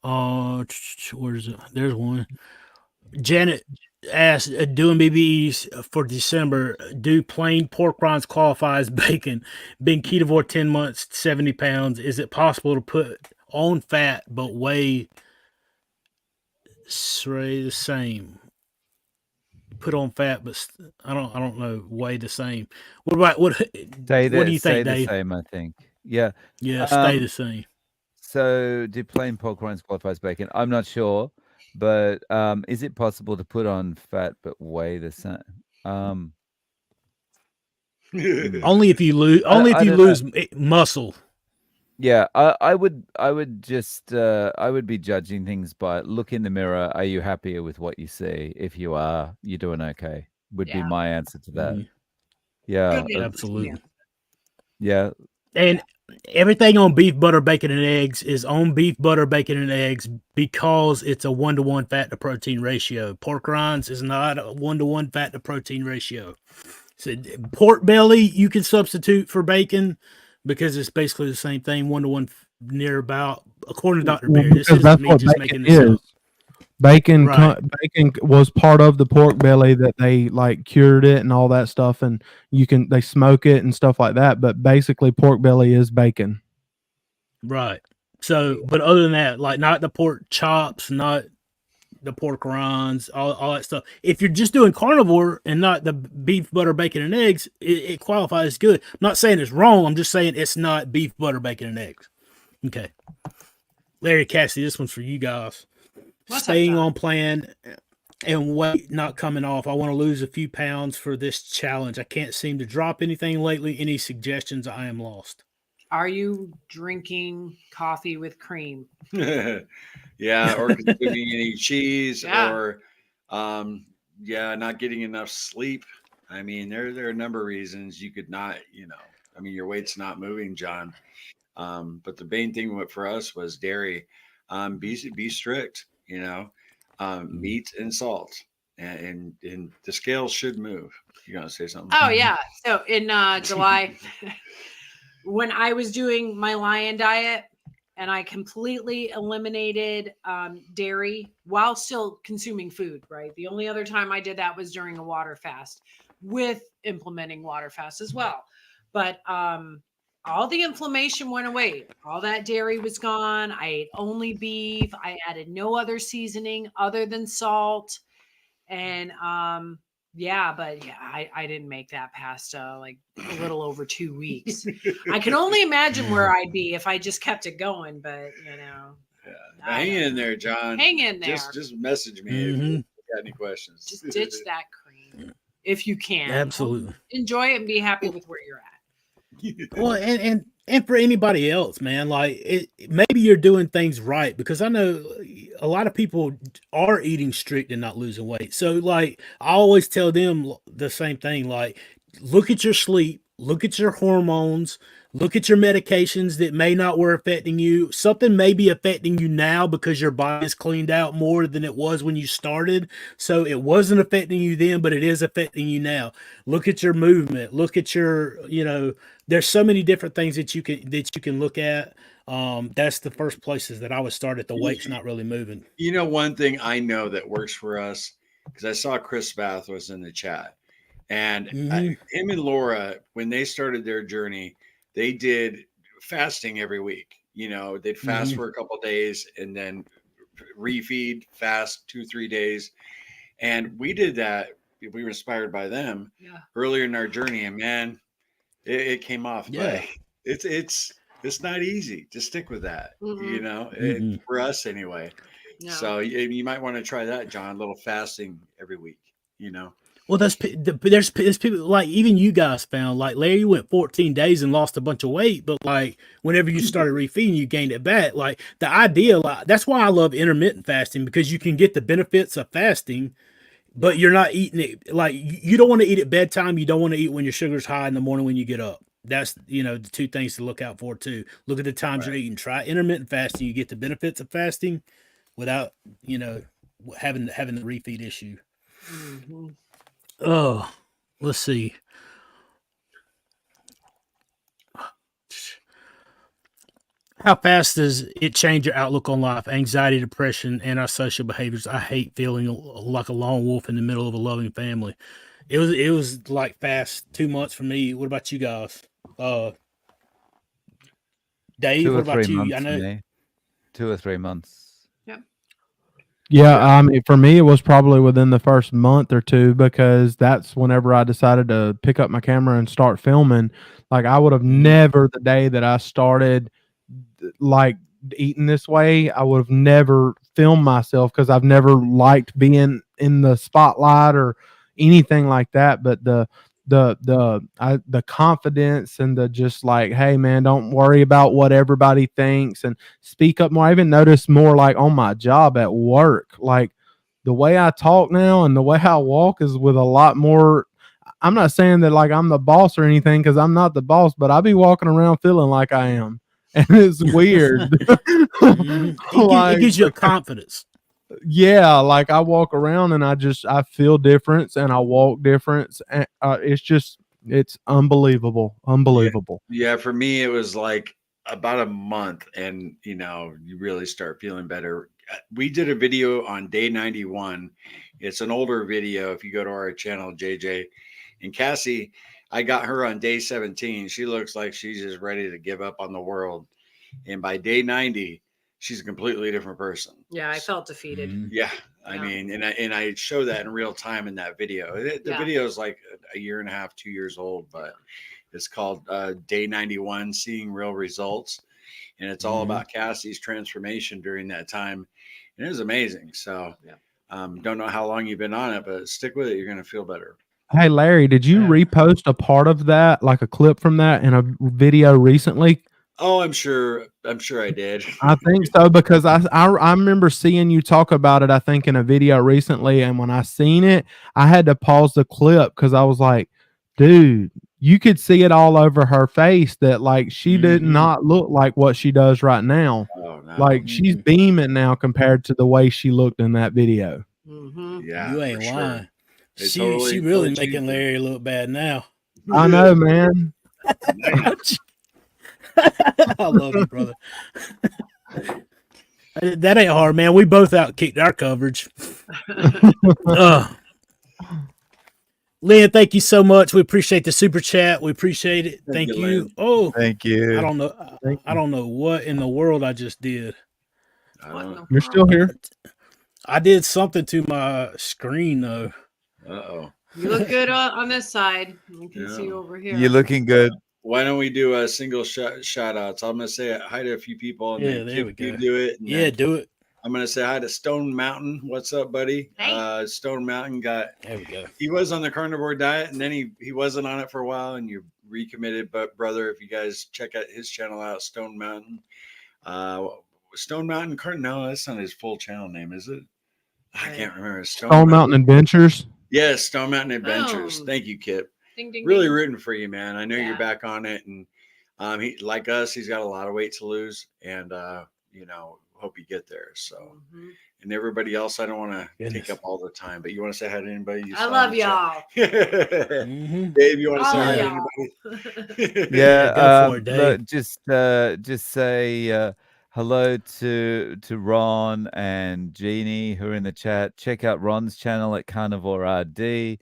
Where's it? There's one. Janet asked, doing BBEs for December, do plain pork rinds qualify as bacon? Been ketovore 10 months, 70 pounds. Is it possible to put on fat but weigh the same? Put on fat, but I don't know, weigh the same. What do you think, stay Dave? the same, I think. Yeah. Yeah, stay the same. So do plain pork rinds qualify as bacon? I'm not sure, but is it possible to put on fat but weigh the same? Only if you lose. Only if you lose muscle. Yeah, I would just I would be judging things by look in the mirror. Are you happier with what you see? If you are, you're doing okay. Would be my answer to that. Mm-hmm. Yeah, Absolutely. Yeah. And everything on beef, butter, bacon, and eggs is on beef, butter, bacon, and eggs because it's a 1-to-1 fat to protein ratio. Pork rinds is not a 1-to-1 fat to protein ratio. So pork belly you can substitute for bacon because it's basically the same thing, 1-to-1 near about, according to Dr. Berry. This Because isn't that's me what just bacon making this is. up. Bacon, Right. bacon was part of the pork belly that they like cured it and all that stuff, and they smoke it and stuff like that. But basically, pork belly is bacon. Right. So, but other than that, like not the pork chops, not the pork rinds, all that stuff. If you're just doing carnivore and not the beef, butter, bacon, and eggs, it qualifies good. I'm not saying it's wrong. I'm just saying it's not beef, butter, bacon, and eggs. Okay. Larry, Cassie, this one's for you guys. Staying on plan and weight not coming off. I want to lose a few pounds for this challenge. I can't seem to drop anything lately. Any suggestions? I am lost. Are you drinking coffee with cream? Yeah, or consuming any cheese, Yeah. or not getting enough sleep. I mean, there are a number of reasons you could not, I mean, your weight's not moving, John. But the main thing for us was dairy. Be strict, meat and salt, and the scales should move. You gonna say something? Oh yeah. So in July, when I was doing my lion diet and I completely eliminated dairy while still consuming food, right? The only other time I did that was during a water fast with implementing water fast as well. But all the inflammation went away. All that dairy was gone. I ate only beef. I added no other seasoning other than salt. And I didn't make that past like a little over 2 weeks. I can only imagine where I'd be if I just kept it going, but hang in there, John. Hang in there. Just message me if you got any questions. Just ditch that cream if you can. Absolutely. Enjoy it and be happy with where you're at. Well, and for anybody else, man, like maybe you're doing things right, because I know a lot of people are eating strict and not losing weight. So like I always tell them the same thing, like look at your sleep, look at your hormones, look at your medications that may not were affecting you. Something may be affecting you now because your body is cleaned out more than it was when you started. So it wasn't affecting you then, but it is affecting you now. Look at your movement. Look at your, there's so many different things that you can look at. That's the first places that I would start, at the weight's not really moving. One thing I know that works for us, because I saw Chris Bath was in the chat, and him and Laura, when they started their journey, they did fasting every week. They'd fast for a couple of days and then refeed, fast 2-3 days. And we did that. We were inspired by them earlier in our journey. And man, it came off. Yeah. But it's not easy to stick with that, for us anyway. No. So you might want to try that, John, a little fasting every week, Well, there's people like even you guys found like Larry went 14 days and lost a bunch of weight, but like whenever you started refeeding, you gained it back. Like the idea, like that's why I love intermittent fasting because you can get the benefits of fasting, but you're not eating it like you don't want to eat at bedtime. You don't want to eat when your sugar's high in the morning when you get up. That's the two things to look out for too. Look at the times you're eating. Try intermittent fasting. You get the benefits of fasting without having the refeed issue. Mhm. Oh, let's see. How fast does it change your outlook on life? Anxiety, depression, antisocial behaviors. I hate feeling like a lone wolf in the middle of a loving family. It was like fast 2 months for me. What about you guys? Dave, 2 or what 3 about you? months I for know. me. 2 or 3 months. Yeah, I mean, for me, it was probably within the first month or two because that's whenever I decided to pick up my camera and start filming. Like, I would have never, the day that I started, like, eating this way, I would have never filmed myself because I've never liked being in the spotlight or anything like that. But the confidence and the just like, hey man, don't worry about what everybody thinks and speak up more. I even noticed more like on my job at work, like the way I talk now and the way I walk is with a lot more. I'm not saying that like I'm the boss or anything because I'm not the boss, but I be walking around feeling like I am. And it's weird. It gives you a confidence. Yeah, like I walk around and I feel difference and I walk difference and it's unbelievable. Yeah, for me it was like about a month and you really start feeling better. We did a video on day 91. It's an older video if you go to our channel, JJ. And Cassie, I got her on day 17. She looks like she's just ready to give up on the world. And by day 90, she's a completely different person. Yeah, I felt defeated. Yeah, I mean, and I show that in real time in that video. The video is like a year and a half, 2 years old, but it's called Day 91, Seeing Real Results, and it's all about Cassie's transformation during that time, and it was amazing. So, don't know how long you've been on it, but stick with it. You're going to feel better. Hey Larry, did you repost a part of that, like a clip from that in a video recently? Oh, I'm sure I did. I think so because I remember seeing you talk about it, I think in a video recently. And when I seen it, I had to pause the clip because I was like, dude, you could see it all over her face that like she did not look like what she does right now. Oh, no. Like she's beaming now compared to the way she looked in that video. Yeah, you ain't lying. Sure. She really making Larry look bad now. I know, man. I love you, brother. That ain't hard, man. We both outkicked our coverage. Lynn, thank you so much. We appreciate the super chat. We appreciate it. Thank you. Oh, thank you. I don't know what in the world I just did. You're still here. I did something to my screen though. Uh-oh. You look good on this side. You can see over here. You're looking good. Why don't we do a single shout outs? I'm going to say hi to a few people. And then there we go. You do it. Do it. I'm going to say hi to Stone Mountain. What's up, buddy? Hey. Stone Mountain there we go. He was on the carnivore diet and then he wasn't on it for a while and you recommitted. But brother, if you guys check out his channel out, Stone Mountain. Stone Mountain No, that's not his full channel name, is it? I can't remember. Stone Mountain Adventures. Yes, Stone Mountain Adventures. Thank you, Kip. Ding, ding, really ding. rooting for you, man. I know you're back on it, and he, like us, he's got a lot of weight to lose, and hope you get there. So, and everybody else, I don't want to take up all the time, but you want to say hi to anybody? I love y'all. Dave, you want to say hi to anybody? Yeah, go for it, Dave. Look, just say hello to Ron and Jeannie who are in the chat. Check out Ron's channel at Carnivore RD.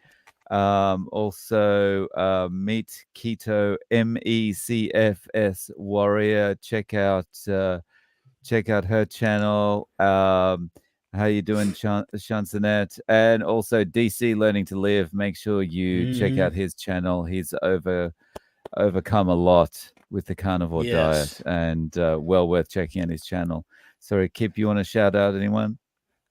Also meet Keto MECFS Warrior. Check out her channel. How you doing, Chansonette? And also DC Learning to Live. Make sure you check out his channel. He's overcome a lot with the carnivore diet, and well worth checking out his channel. Sorry, Kip, you want to shout out anyone?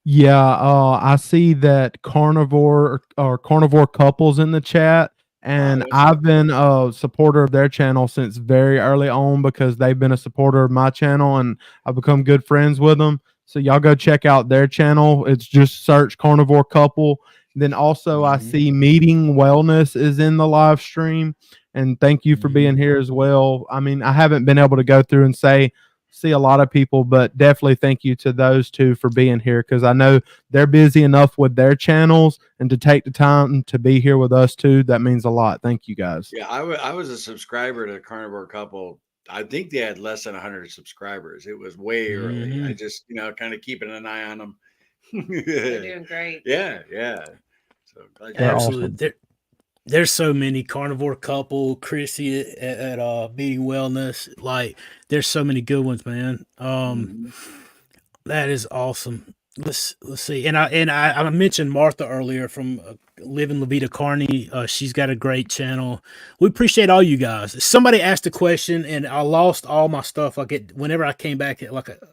Yeah, I see that carnivore or carnivore couples in the chat, and that's I've been a supporter of their channel since very early on because they've been a supporter of my channel, and I've become good friends with them. So y'all go check out their channel. It's just search carnivore couple. Then also I see Meeting Wellness is in the live stream, and thank you for being here as well. I mean, I haven't been able to go through and see a lot of people, but definitely thank you to those two for being here, because I know they're busy enough with their channels, and to take the time to be here with us too, that means a lot. Thank you guys. Yeah, I was a subscriber to Carnivore Couple. I think they had less than 100 subscribers. It was way early. I just, kind of keeping an eye on them. They're doing great. Yeah. So They're Absolutely. awesome. There's so many Carnivore Couple, Chrissy at Meeting Wellness. Like, there's so many good ones, man. That is awesome. Let's see. And I mentioned Martha earlier from Living La Vida Carney. She's got a great channel. We appreciate all you guys. Somebody asked a question, and I lost all my stuff. Like whenever I came back,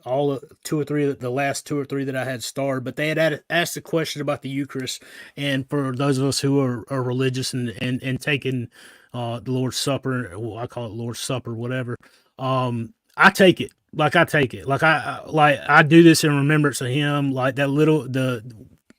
all two or three, the last two or three that I had starred. But they had asked a question about the Eucharist, and for those of us who are religious and taking the Lord's Supper, well, I call it Lord's Supper, whatever. I take it. Like I take it. Like I do this in remembrance of him. Like the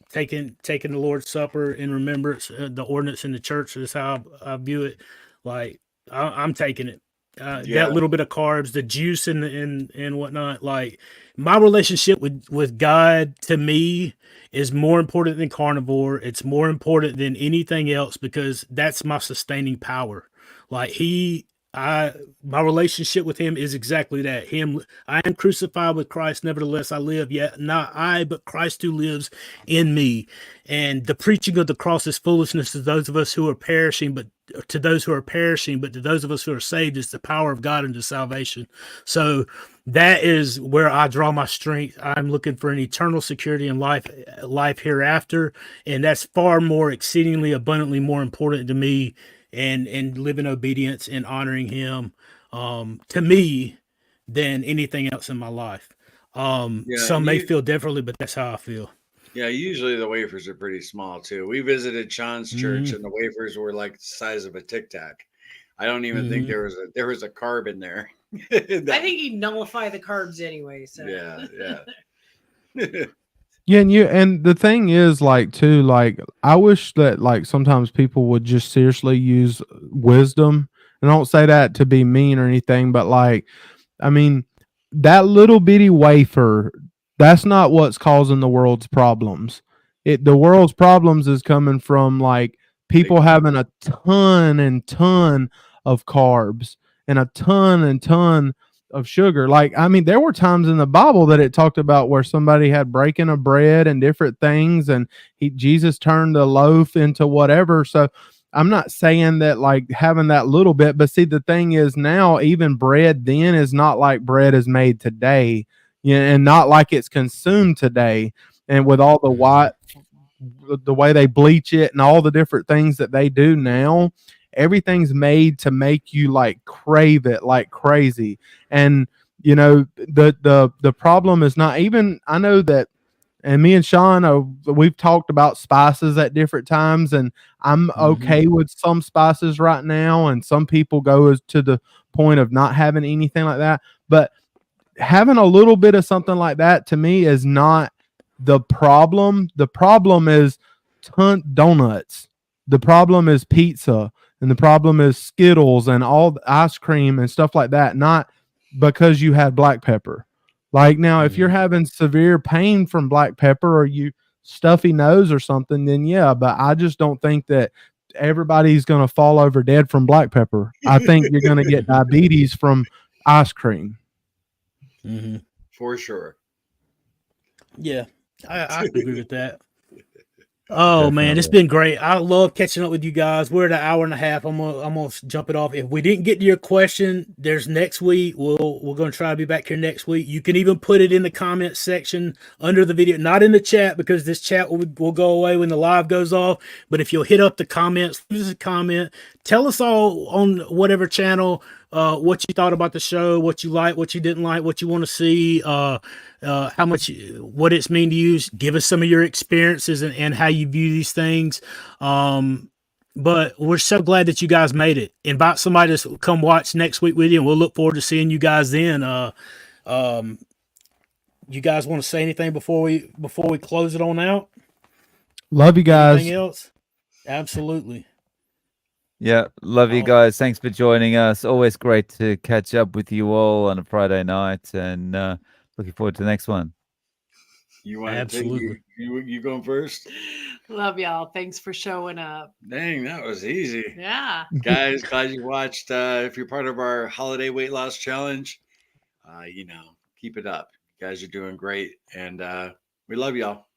taking the Lord's Supper in remembrance, the ordinance in the church is how I view it. Like I'm taking it. That little bit of carbs, the juice and whatnot. Like my relationship with God, to me, is more important than carnivore. It's more important than anything else, because that's my sustaining power. Like my relationship with him is exactly that. I am crucified with Christ, nevertheless I live, yet not I, but Christ who lives in me. And the preaching of the cross is foolishness to those of us who are perishing, but to those who of us who are saved is the power of God into salvation. So that is where I draw my strength. I'm looking for an eternal security in life hereafter, and that's far more exceedingly abundantly more important to me, and live in obedience and honoring him, to me, than anything else in my life. Some may feel differently, but that's how I feel. Yeah, usually the wafers are pretty small too. We visited Sean's church, and the wafers were like the size of a Tic Tac. I don't even think there was a carb in there. I think he'd nullify the carbs anyway. So yeah. Yeah, and the thing is, like, too, like, I wish that, like, sometimes people would just seriously use wisdom. And I don't say that to be mean or anything, but, like, I mean, that little bitty wafer, that's not what's causing the world's problems. The world's problems is coming from, like, people having a ton and ton of carbs and a ton and ton of sugar. Like, I mean, there were times in the Bible that it talked about where somebody had breaking of bread and different things, and Jesus turned the loaf into whatever. So I'm not saying that like having that little bit, but see, the thing is now even bread then is not like bread is made today, and not like it's consumed today. And with all the way they bleach it and all the different things that they do now, everything's made to make you like crave it like crazy. And the problem is not even, I know that, and me and Sean, we've talked about spices at different times, and I'm okay with some spices right now, and some people go to the point of not having anything like that. But having a little bit of something like that, to me, is not the problem. The problem is donuts. The problem is pizza. And the problem is Skittles and all the ice cream and stuff like that, not because you had black pepper. Like now, if you're having severe pain from black pepper or you stuffy nose or something, then yeah, but I just don't think that everybody's going to fall over dead from black pepper. I think you're going to get diabetes from ice cream. For sure. Yeah, I agree with that. Oh, man, it's been great. I love catching up with you guys. We're at an hour and a half. I'm gonna jump it off. If we didn't get to your question, there's next week. We're gonna try to be back here next week. You can even put it in the comment section under the video, not in the chat, because this chat will go away when the live goes off. But if you'll hit up the comments, leave us a comment. Tell us all on whatever channel what you thought about the show, what you like, what you didn't like, what you want to see, how much, what it's mean to you. Give us some of your experiences and how you view these things. But we're so glad that you guys made it. Invite somebody to come watch next week with you, and we'll look forward to seeing you guys then. You guys want to say anything before we close it on out? Love you guys. Anything else? Absolutely. Yeah, love you guys. Thanks for joining us. Always great to catch up with you all on a Friday night, and looking forward to the next one. You want to Absolutely. you going first? Love y'all. Thanks for showing up. Dang, that was easy. Yeah. Guys, glad you watched. If you're part of our holiday weight loss challenge, keep it up. You guys are doing great, and we love y'all.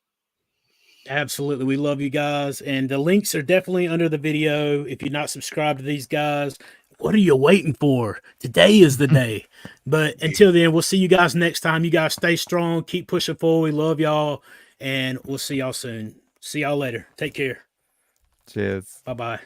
Absolutely. We love you guys. And the links are definitely under the video. If you're not subscribed to these guys, what are you waiting for? Today is the day. But until then, we'll see you guys next time. You guys stay strong. Keep pushing forward. We love y'all. And we'll see y'all soon. See y'all later. Take care. Cheers. Bye-bye.